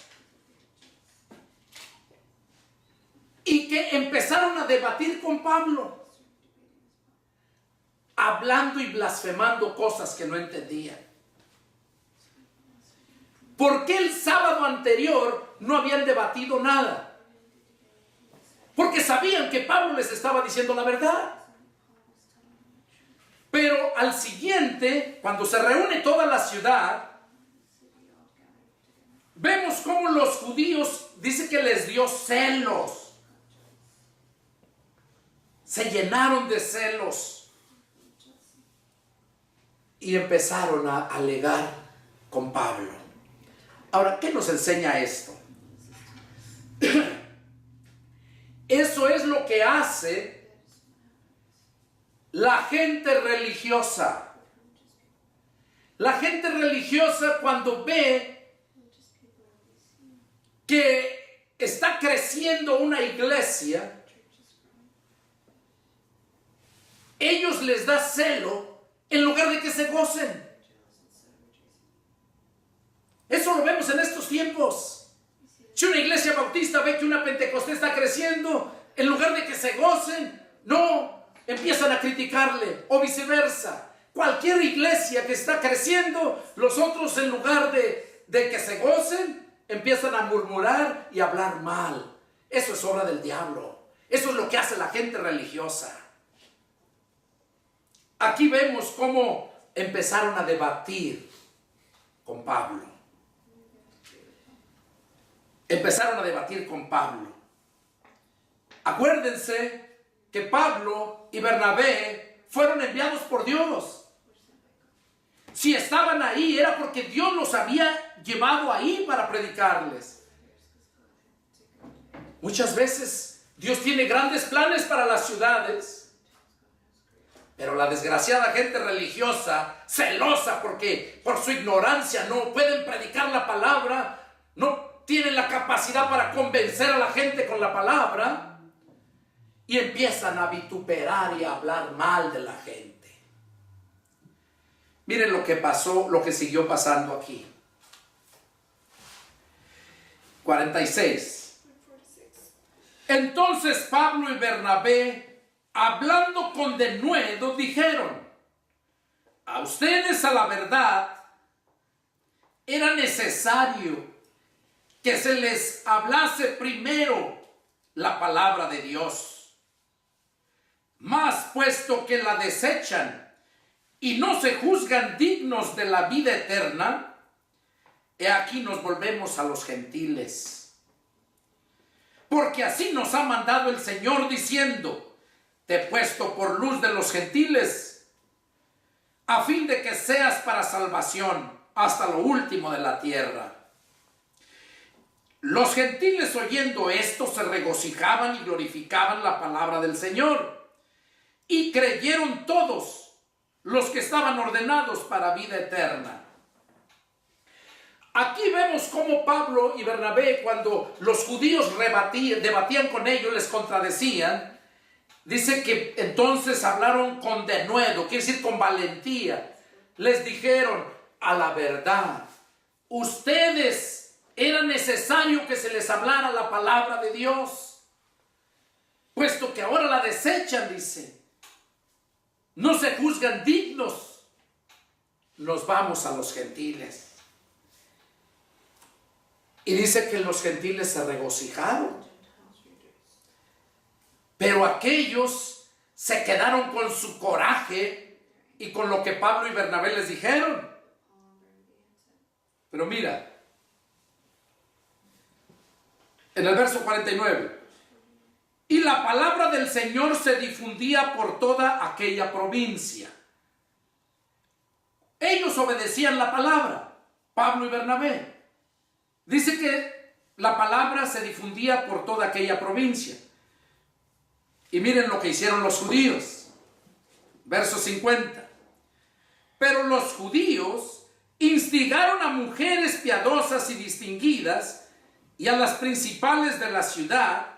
Y que empezaron a debatir con Pablo, hablando y blasfemando cosas que no entendían. ¿Por qué el sábado anterior no habían debatido nada? porque sabían que Pablo les estaba diciendo la verdad. Pero al siguiente, cuando se reúne toda la ciudad, vemos cómo los judíos, dice que les dio celos. Se llenaron de celos y empezaron a alegar con Pablo. Ahora, ¿qué nos enseña esto? Eso es lo que hace la gente religiosa. La gente religiosa, cuando ve que está creciendo una iglesia, ellos les da celo en lugar de que se gocen. Eso lo vemos en estos tiempos. Si una iglesia bautista ve que una pentecostés está creciendo, en lugar de que se gocen, no, empiezan a criticarle, o viceversa. Cualquier iglesia que está creciendo, los otros, en lugar de que se gocen, empiezan a murmurar y a hablar mal. Eso es obra del diablo. Eso es lo que hace la gente religiosa. Aquí vemos cómo empezaron a debatir con Pablo. Empezaron a debatir con Pablo. Acuérdense que Pablo y Bernabé fueron enviados por Dios. Si estaban ahí era porque Dios los había llevado ahí para predicarles. Muchas veces Dios tiene grandes planes para las ciudades, pero la desgraciada gente religiosa, celosa porque por su ignorancia no pueden predicar la palabra, no tienen la capacidad para convencer a la gente con la palabra, y empiezan a vituperar y a hablar mal de la gente. Miren lo que pasó, lo que siguió pasando aquí. 46. Entonces Pablo y Bernabé, hablando con denuedo, dijeron: a ustedes, a la verdad, era necesario que se les hablase primero la palabra de Dios. Mas puesto que la desechan y no se juzgan dignos de la vida eterna, he aquí nos volvemos a los gentiles. Porque así nos ha mandado el Señor diciendo: te he puesto por luz de los gentiles, a fin de que seas para salvación hasta lo último de la tierra. Los gentiles, oyendo esto, se regocijaban y glorificaban la palabra del Señor, y creyeron todos los que estaban ordenados para vida eterna. Aquí vemos cómo Pablo y Bernabé, cuando los judíos debatían con ellos, les contradecían, dice que entonces hablaron con denuedo, quiere decir con valentía. Les dijeron: a la verdad, ustedes, era necesario que se les hablara la palabra de Dios, puesto que ahora la desechan, dice. No se juzgan dignos. Nos vamos a los gentiles. Y dice que los gentiles se regocijaron. Pero aquellos se quedaron con su coraje y con lo que Pablo y Bernabé les dijeron. Pero mira, en el verso 49, y la palabra del Señor se difundía por toda aquella provincia. Ellos obedecían la palabra, Pablo y Bernabé. Dice que la palabra se difundía por toda aquella provincia. Y miren lo que hicieron los judíos. Verso 50. Pero los judíos instigaron a mujeres piadosas y distinguidas y a las principales de la ciudad,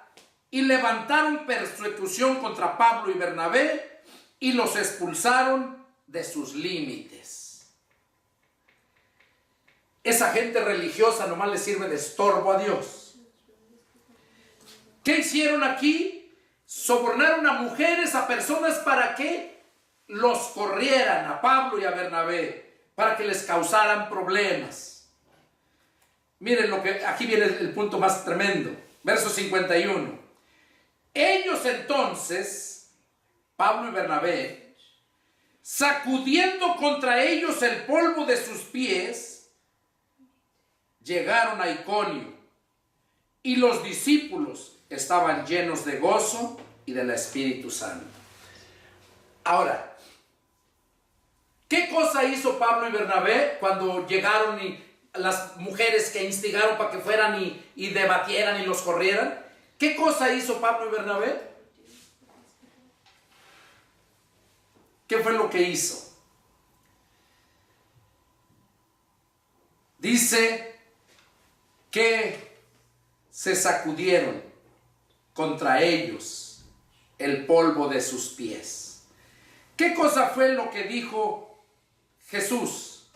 y levantaron persecución contra Pablo y Bernabé y los expulsaron de sus límites. Esa gente religiosa nomás le sirve de estorbo a Dios. ¿Qué hicieron aquí? Sobornaron a mujeres, a personas, para que los corrieran, a Pablo y a Bernabé, para que les causaran problemas. Miren lo que aquí viene el punto más tremendo. Verso 51. Ellos entonces, Pablo y Bernabé, sacudiendo contra ellos el polvo de sus pies, llegaron a Iconio, y los discípulos estaban llenos de gozo y del Espíritu Santo. Ahora, ¿qué cosa hizo Pablo y Bernabé cuando llegaron y las mujeres que instigaron para que fueran y debatieran y los corrieran? ¿Qué cosa hizo Pablo y Bernabé? ¿Qué fue lo que hizo? Dice que se sacudieron contra ellos el polvo de sus pies. ¿Qué cosa fue lo que dijo Jesús?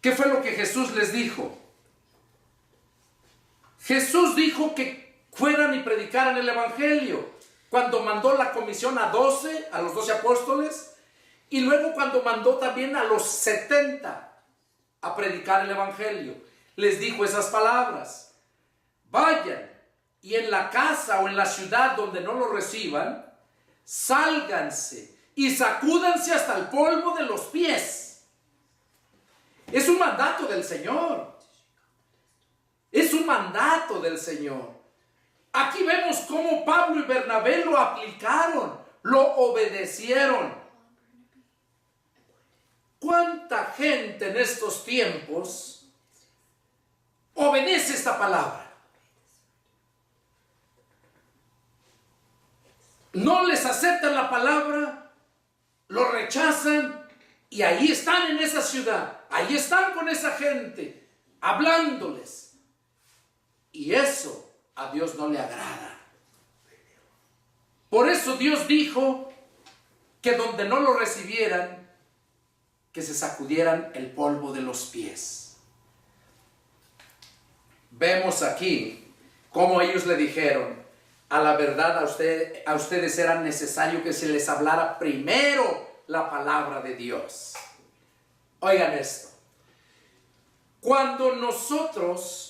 ¿Qué fue lo que Jesús les dijo? Jesús dijo que fueran y predicaran el Evangelio cuando mandó la comisión a los 12 apóstoles, y luego cuando mandó también a los 70 a predicar el Evangelio. Les dijo esas palabras: vayan y en la casa o en la ciudad donde no lo reciban, sálganse y sacúdanse hasta el polvo de los pies. Es un mandato del Señor. Es un mandato del Señor. Aquí vemos cómo Pablo y Bernabé lo aplicaron, lo obedecieron. ¿Cuánta gente en estos tiempos obedece esta palabra? No les aceptan la palabra, lo rechazan, y ahí están en esa ciudad, ahí están con esa gente, hablándoles. Y eso a Dios no le agrada. Por eso Dios dijo que donde no lo recibieran, que se sacudieran el polvo de los pies. Vemos aquí cómo ellos le dijeron: a la verdad a ustedes era necesario que se les hablara primero la palabra de Dios. Oigan esto. Cuando nosotros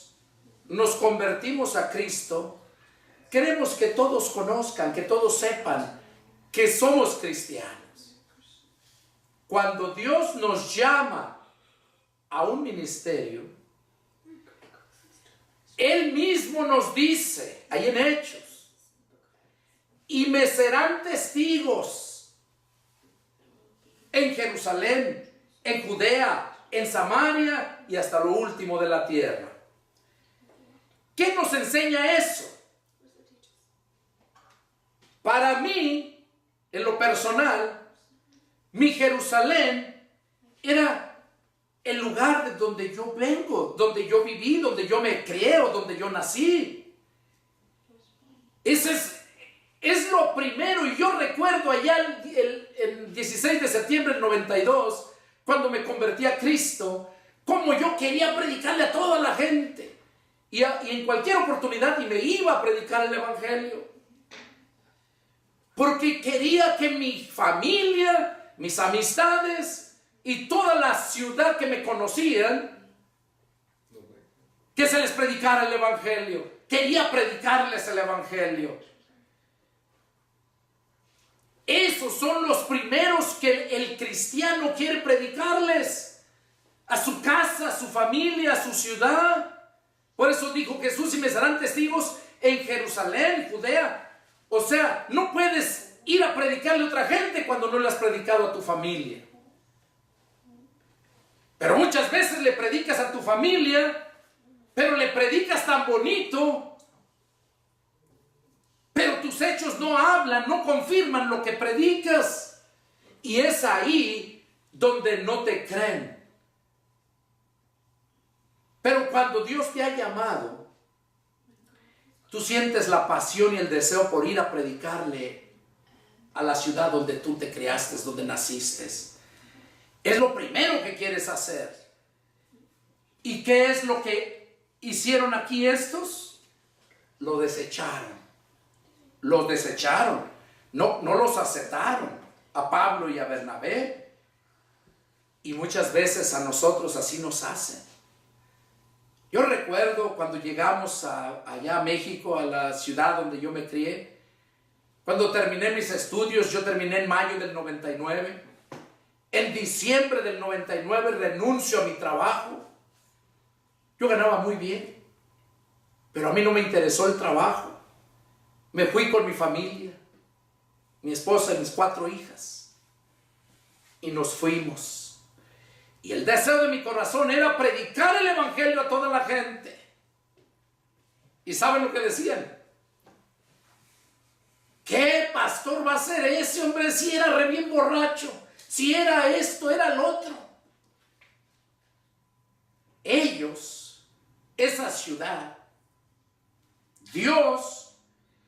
nos convertimos a Cristo, queremos que todos conozcan, que todos sepan que somos cristianos. Cuando Dios nos llama a un ministerio, Él mismo nos dice, ahí en Hechos: y me serán testigos en Jerusalén, en Judea, en Samaria y hasta lo último de la tierra. ¿Qué nos enseña eso? Para mí, en lo personal, mi Jerusalén era el lugar de donde yo vengo, donde yo viví, donde yo me crié, donde yo nací. Ese es lo primero. Y yo recuerdo allá el 16 de septiembre del 92, cuando me convertí a Cristo, como yo quería predicarle a toda la gente. Y en cualquier oportunidad me iba a predicar el Evangelio. Porque quería que mi familia, mis amistades y toda la ciudad que me conocían, que se les predicara el Evangelio. Quería predicarles el Evangelio. Esos son los primeros que el cristiano quiere predicarles. A su casa, a su familia, a su ciudad. Por eso dijo Jesús: y me serán testigos en Jerusalén, Judea. O sea, no puedes ir a predicarle a otra gente cuando no le has predicado a tu familia. Pero muchas veces le predicas a tu familia, pero le predicas tan bonito, pero tus hechos no hablan, no confirman lo que predicas. Y es ahí donde no te creen. Pero cuando Dios te ha llamado, tú sientes la pasión y el deseo por ir a predicarle a la ciudad donde tú te criaste, donde naciste. Es lo primero que quieres hacer. ¿Y qué es lo que hicieron aquí estos? Lo desecharon. Los desecharon. No los aceptaron a Pablo y a Bernabé. Y muchas veces a nosotros así nos hacen. Yo recuerdo cuando llegamos allá a México, a la ciudad donde yo me crié, cuando terminé mis estudios, yo terminé en mayo del 99. En diciembre del 99 renuncio a mi trabajo. Yo ganaba muy bien, pero a mí no me interesó el trabajo. Me fui con mi familia, mi esposa y mis 4 hijas, y nos fuimos. Y el deseo de mi corazón era predicar el evangelio a toda la gente. ¿Y saben lo que decían? ¿Qué pastor va a ser ese hombre si era re bien borracho? Si era esto, era lo otro. Ellos, esa ciudad, Dios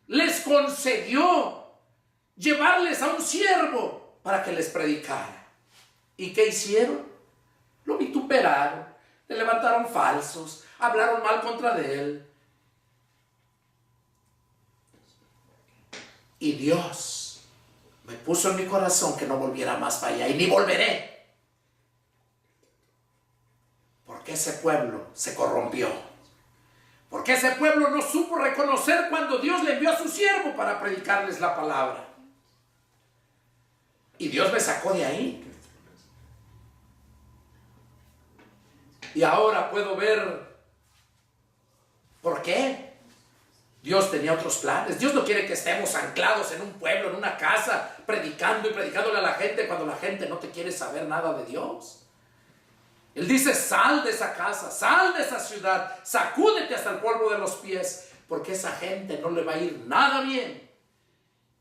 les concedió llevarles a un siervo para que les predicara. ¿Y qué hicieron? Lo vituperaron, le levantaron falsos, hablaron mal contra de él. Y Dios me puso en mi corazón que no volviera más para allá, y ni volveré. Porque ese pueblo se corrompió. Porque ese pueblo no supo reconocer cuando Dios le envió a su siervo para predicarles la palabra. Y Dios me sacó de ahí. Y ahora puedo ver por qué. Dios tenía otros planes. Dios no quiere que estemos anclados en un pueblo, en una casa, predicando y predicándole a la gente cuando la gente no te quiere saber nada de Dios. Él dice, sal de esa casa, sal de esa ciudad, sacúdete hasta el polvo de los pies, porque esa gente no le va a ir nada bien.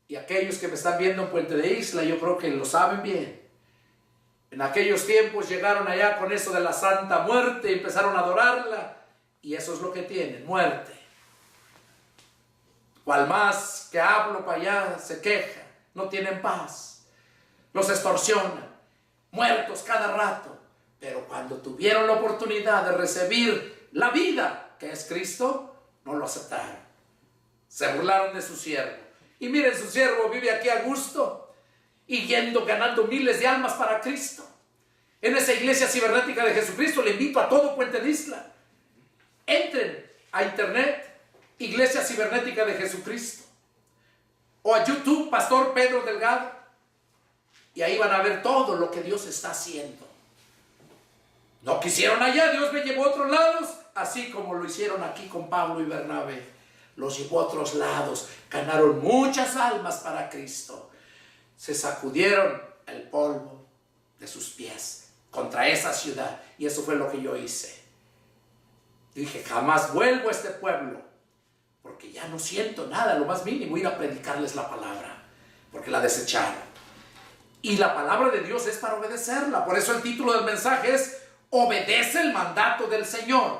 Y aquellos que me están viendo en Puente de Isla, yo creo que lo saben bien. En aquellos tiempos llegaron allá con eso de la Santa Muerte y empezaron a adorarla, y eso es lo que tienen, muerte. Cual más que hablo para allá se queja, no tienen paz, los extorsionan, muertos cada rato. Pero cuando tuvieron la oportunidad de recibir la vida que es Cristo, no lo aceptaron. Se burlaron de su siervo. Y miren, su siervo vive aquí a gusto y ganando miles de almas para Cristo. En esa iglesia cibernética de Jesucristo le invito a todo Puente de Isla. Entren a internet, Iglesia Cibernética de Jesucristo, o a YouTube, Pastor Pedro Delgado, y ahí van a ver todo lo que Dios está haciendo. No quisieron allá, Dios me llevó a otros lados, así como lo hicieron aquí con Pablo y Bernabé. Los llevó a otros lados, ganaron muchas almas para Cristo. Se sacudieron el polvo de sus pies contra esa ciudad, y eso fue lo que yo hice. Dije, jamás vuelvo a este pueblo, porque ya no siento nada, lo más mínimo, ir a predicarles la palabra, porque la desecharon. Y la palabra de Dios es para obedecerla. Por eso el título del mensaje es obedece el mandato del Señor.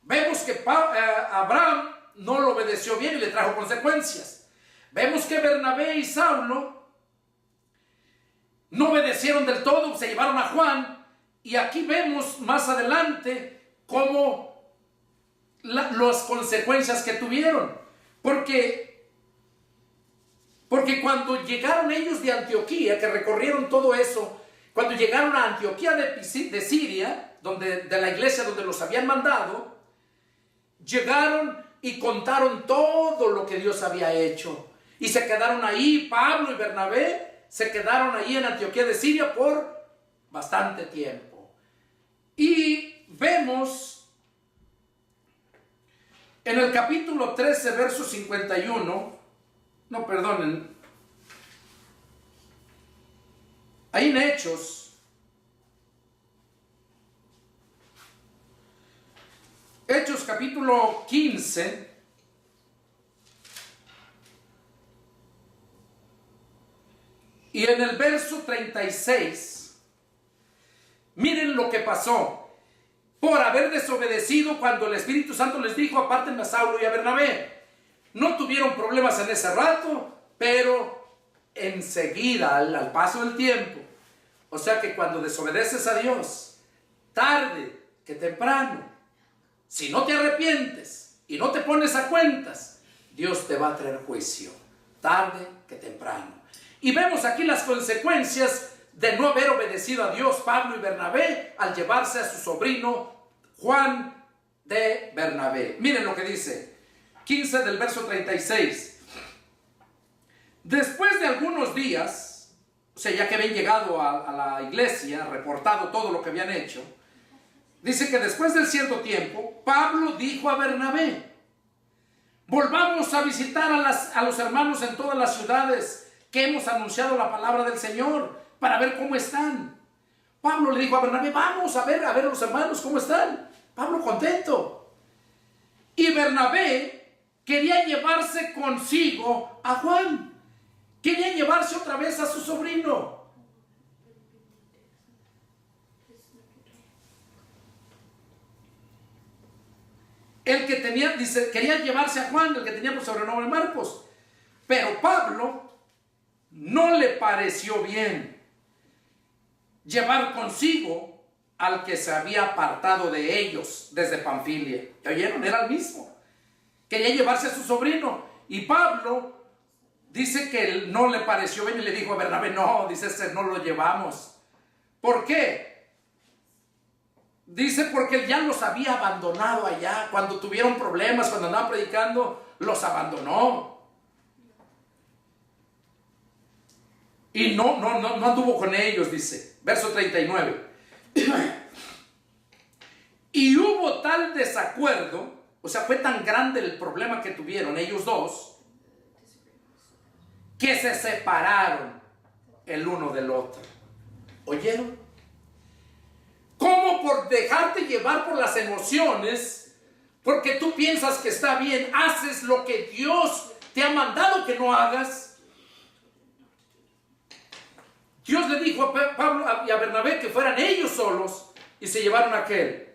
Vemos que Abraham no lo obedeció bien y le trajo consecuencias. Vemos que Bernabé y Saulo no obedecieron del todo, se llevaron a Juan. Y aquí vemos más adelante cómo las consecuencias que tuvieron. Porque cuando llegaron ellos de Antioquía, que recorrieron todo eso, cuando llegaron a Antioquía de Siria, de la iglesia donde los habían mandado, llegaron y contaron todo lo que Dios había hecho. Y se quedaron ahí, Pablo y Bernabé, se quedaron ahí en Antioquía de Siria por bastante tiempo. Y vemos en el capítulo 13, verso 51, no, perdonen, ahí en Hechos, capítulo 15, y en el verso 36, miren lo que pasó. Por haber desobedecido cuando el Espíritu Santo les dijo, apártenme a Saulo y a Bernabé. No tuvieron problemas en ese rato, pero enseguida, al paso del tiempo. O sea que cuando desobedeces a Dios, tarde que temprano, si no te arrepientes y no te pones a cuentas, Dios te va a traer juicio, tarde que temprano. Y vemos aquí las consecuencias de no haber obedecido a Dios, Pablo y Bernabé, al llevarse a su sobrino Juan de Bernabé. Miren lo que dice, 15 del verso 36. Después de algunos días, o sea, ya que habían llegado a la iglesia, reportado todo lo que habían hecho, dice que después del cierto tiempo, Pablo dijo a Bernabé: volvamos a visitar a los hermanos en todas las ciudades que hemos anunciado la palabra del Señor, para ver cómo están. Pablo le dijo a Bernabé: vamos a ver los hermanos cómo están. Pablo contento. Y Bernabé quería llevarse consigo a Juan. Quería llevarse otra vez a su sobrino. El que tenía, dice, quería llevarse a Juan, el que tenía por sobrenombre Marcos. Pero Pablo no le pareció bien llevar consigo al que se había apartado de ellos desde Panfilia. ¿Oyeron? Era el mismo. Quería llevarse a su sobrino. Y Pablo dice que no le pareció bien y le dijo a Bernabé: no, dice, no lo llevamos. ¿Por qué? Dice, porque él ya los había abandonado allá. Cuando tuvieron problemas, cuando andaban predicando, los abandonó. Y no anduvo con ellos, dice. Verso 39. Y hubo tal desacuerdo, o sea, fue tan grande el problema que tuvieron ellos dos, que se separaron el uno del otro. ¿Oyeron? ¿Cómo por dejarte llevar por las emociones, porque tú piensas que está bien, haces lo que Dios te ha mandado que no hagas? Dios le dijo a Pablo y a Bernabé que fueran ellos solos y se llevaron a aquel.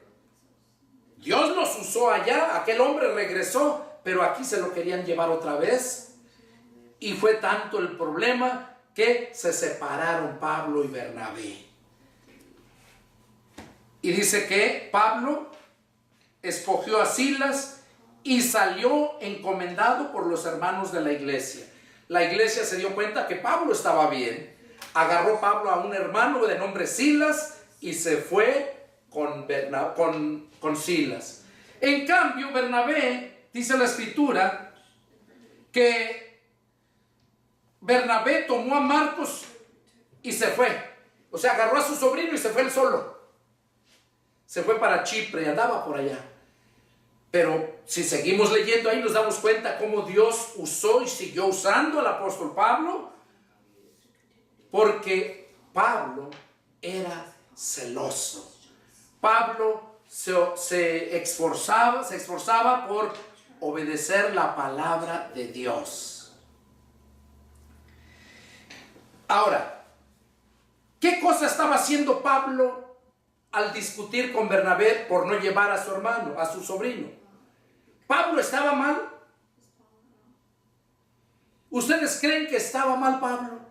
Dios los usó allá, aquel hombre regresó, pero aquí se lo querían llevar otra vez. Y fue tanto el problema que se separaron Pablo y Bernabé. Y dice que Pablo escogió a Silas y salió encomendado por los hermanos de la iglesia. La iglesia se dio cuenta que Pablo estaba bien. Agarró Pablo a un hermano de nombre Silas y se fue con Silas. En cambio, Bernabé, dice la escritura, que Bernabé tomó a Marcos y se fue. O sea, agarró a su sobrino y se fue él solo. Se fue para Chipre y andaba por allá. Pero si seguimos leyendo ahí nos damos cuenta cómo Dios usó y siguió usando al apóstol Pablo, porque Pablo era celoso. Pablo se esforzaba por obedecer la palabra de Dios. Ahora, ¿qué cosa estaba haciendo Pablo al discutir con Bernabé por no llevar a su hermano, a su sobrino? ¿Pablo estaba mal? ¿Ustedes creen que estaba mal Pablo?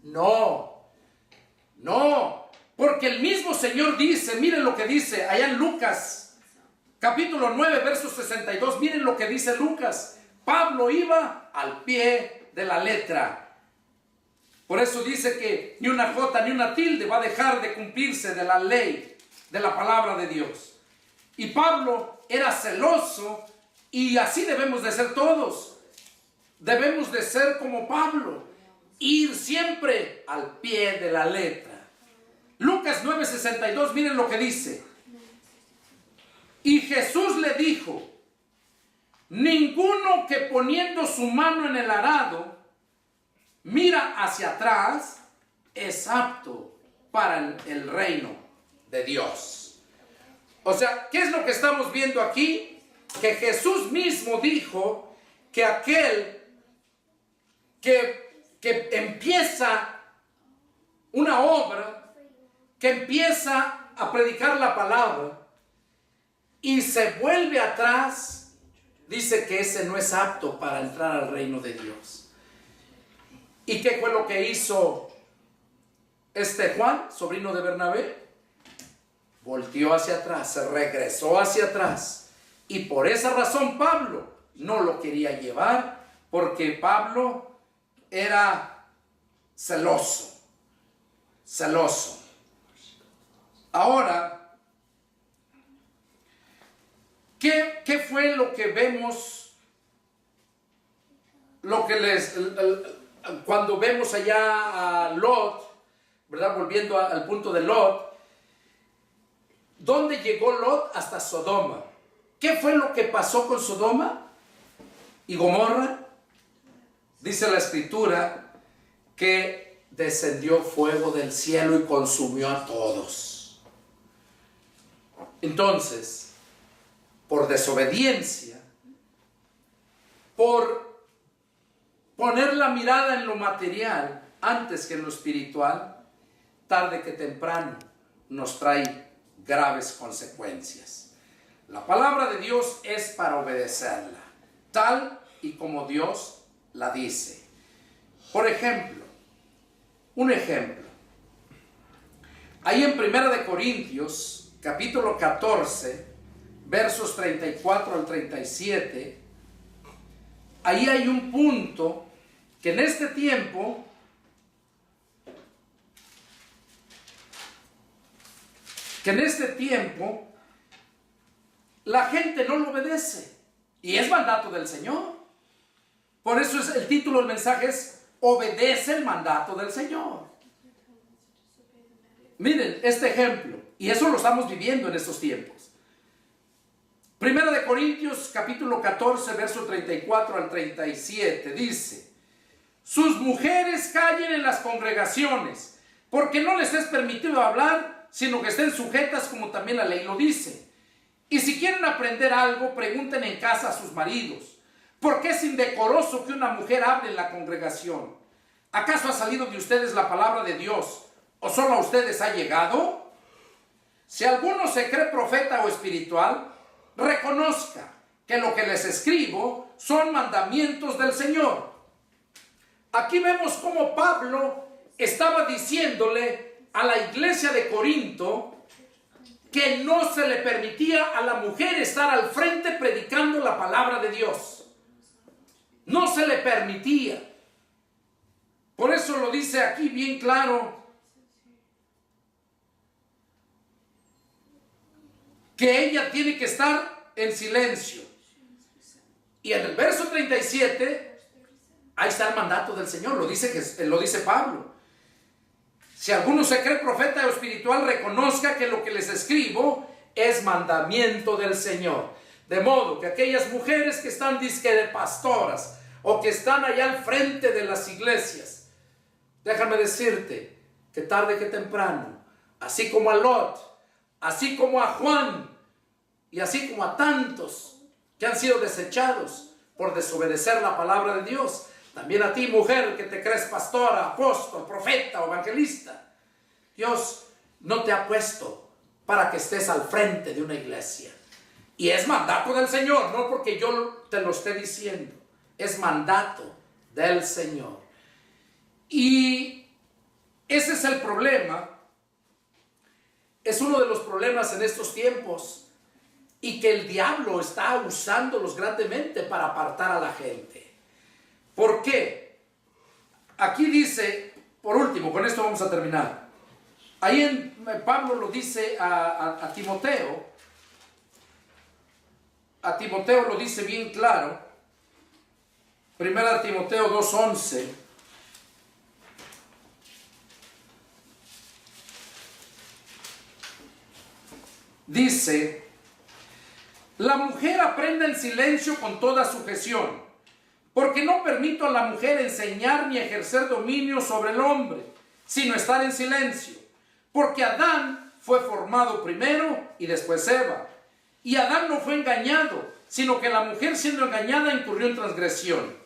No, porque el mismo Señor dice, miren lo que dice allá en Lucas, capítulo 9, verso 62, miren lo que dice Lucas. Pablo iba al pie de la letra. Por eso dice que ni una jota ni una tilde va a dejar de cumplirse de la ley, de la palabra de Dios. Y Pablo era celoso, y así debemos de ser todos. Debemos de ser como Pablo, ir siempre al pie de la letra. Lucas 9:62, miren lo que dice. Y Jesús le dijo: ninguno que poniendo su mano en el arado mira hacia atrás es apto para el reino de Dios. O sea, ¿qué es lo que estamos viendo aquí? Que Jesús mismo dijo que aquel que empieza una obra, que empieza a predicar la palabra y se vuelve atrás, dice que ese no es apto para entrar al reino de Dios. ¿Y qué fue lo que hizo Juan, sobrino de Bernabé? Volteó hacia atrás, se regresó hacia atrás. Y por esa razón Pablo no lo quería llevar, porque Pablo era celoso. Ahora, ¿Qué fue lo que vemos? Cuando vemos allá a Lot, ¿verdad? Volviendo al punto de Lot, ¿dónde llegó Lot? Hasta Sodoma. ¿Qué fue lo que pasó con Sodoma y Gomorra? Dice la Escritura que descendió fuego del cielo y consumió a todos. Entonces, por desobediencia, por poner la mirada en lo material antes que en lo espiritual, tarde que temprano nos trae graves consecuencias. La palabra de Dios es para obedecerla, tal y como Dios la dice. Por ejemplo, un ejemplo. Ahí en 1 Corintios, capítulo 14, versos 34 al 37, ahí hay un punto que en este tiempo la gente no lo obedece y es mandato del Señor. Por eso el título del mensaje es obedece el mandato del Señor. Miren este ejemplo, y eso lo estamos viviendo en estos tiempos. 1 Corintios capítulo 14, verso 34 al 37 dice: sus mujeres callen en las congregaciones, porque no les es permitido hablar, sino que estén sujetas como también la ley lo dice. Y si quieren aprender algo, pregunten en casa a sus maridos, porque es indecoroso que una mujer hable en la congregación. ¿Acaso ha salido de ustedes la palabra de Dios, o solo a ustedes ha llegado? Si alguno se cree profeta o espiritual, reconozca que lo que les escribo son mandamientos del Señor. Aquí vemos cómo Pablo estaba diciéndole a la iglesia de Corinto que no se le permitía a la mujer estar al frente predicando la palabra de Dios. No se le permitía. Por eso lo dice aquí bien claro, que ella tiene que estar en silencio. Y en el verso 37, ahí está el mandato del Señor, lo dice Pablo. Si alguno se cree profeta o espiritual, reconozca que lo que les escribo es mandamiento del Señor. De modo que aquellas mujeres que están disque de pastoras o que están allá al frente de las iglesias, déjame decirte que tarde que temprano, así como a Lot, así como a Juan y así como a tantos que han sido desechados por desobedecer la palabra de Dios, también a ti, mujer, que te crees pastora, apóstol, profeta o evangelista, Dios no te ha puesto para que estés al frente de una iglesia. Y es mandato del Señor, no porque yo te lo esté diciendo, es mandato del Señor. Y ese es el problema, es uno de los problemas en estos tiempos, y que el diablo está usándolos grandemente para apartar a la gente. ¿Por qué? Aquí dice, por último, con esto vamos a terminar. Ahí Pablo lo dice a Timoteo. A Timoteo lo dice bien claro. 1 Timoteo 2:11. Dice: la mujer aprenda en silencio con toda sujeción, porque no permito a la mujer enseñar ni ejercer dominio sobre el hombre, sino estar en silencio. Porque Adán fue formado primero y después Eva. Y Adán no fue engañado, sino que la mujer, siendo engañada, incurrió en transgresión.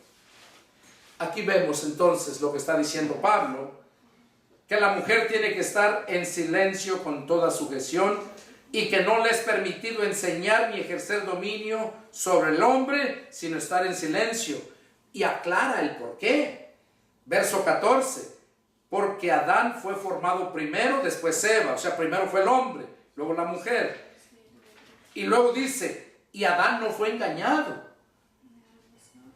Aquí vemos entonces lo que está diciendo Pablo, que la mujer tiene que estar en silencio con toda sujeción y que no le es permitido enseñar ni ejercer dominio sobre el hombre, sino estar en silencio. Y aclara el por qué. Verso 14. Porque Adán fue formado primero, después Eva. O sea, primero fue el hombre, luego la mujer. Y luego dice, y Adán no fue engañado,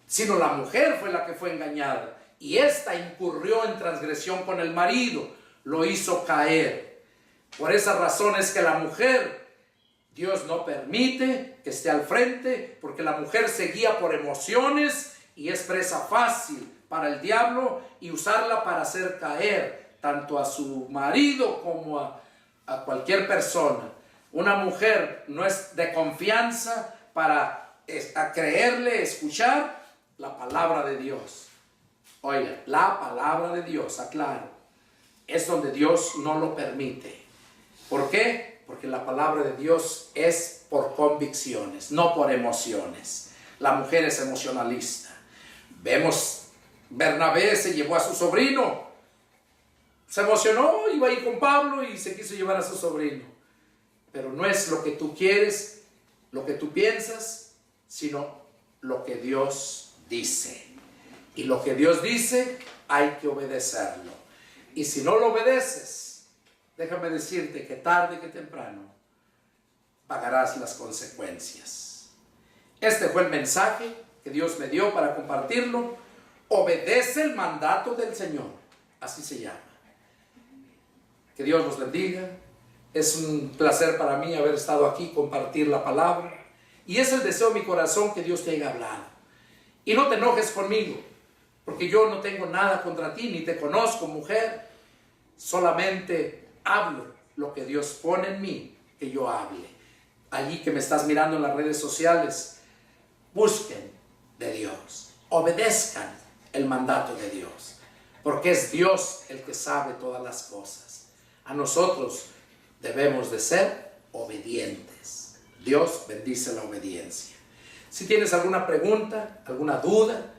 sino la mujer fue la que fue engañada. Y ésta incurrió en transgresión con el marido, lo hizo caer. Por esa razón es que la mujer Dios no permite que esté al frente, porque la mujer se guía por emociones y es presa fácil para el diablo y usarla para hacer caer tanto a su marido como a cualquier persona. Una mujer no es de confianza para creerle, escuchar la palabra de Dios. Oiga, la palabra de Dios, aclaro, es donde Dios no lo permite. ¿Por qué? Porque la palabra de Dios es por convicciones, no por emociones. La mujer es emocionalista. Vemos, Bernabé se llevó a su sobrino. Se emocionó, iba a ir con Pablo y se quiso llevar a su sobrino. Pero no es lo que tú quieres, lo que tú piensas, sino lo que Dios dice. Y lo que Dios dice hay que obedecerlo. Y si no lo obedeces, déjame decirte que tarde que temprano pagarás las consecuencias. Este fue el mensaje que Dios me dio para compartirlo. Obedece el mandato del Señor. Así se llama. Que Dios los bendiga. Es un placer para mí haber estado aquí, compartir la palabra. Y es el deseo de mi corazón que Dios te haya hablado. Y no te enojes conmigo, porque yo no tengo nada contra ti, ni te conozco, mujer. Solamente hablo lo que Dios pone en mí, que yo hable. Allí que me estás mirando en las redes sociales, busquen de Dios, obedezcan el mandato de Dios, porque es Dios el que sabe todas las cosas. A nosotros debemos de ser obedientes. Dios bendice la obediencia. Si tienes alguna pregunta, alguna duda,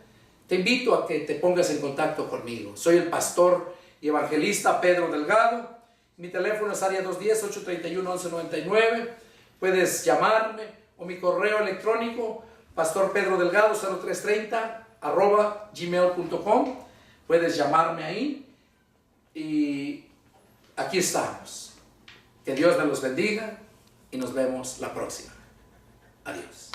te invito a que te pongas en contacto conmigo. Soy el pastor y evangelista Pedro Delgado. Mi teléfono es área 210-831-1199. Puedes llamarme, o mi correo electrónico pastorpedrodelgado0330 @gmail.com. Puedes llamarme ahí y aquí estamos. Que Dios me los bendiga y nos vemos la próxima. Adiós.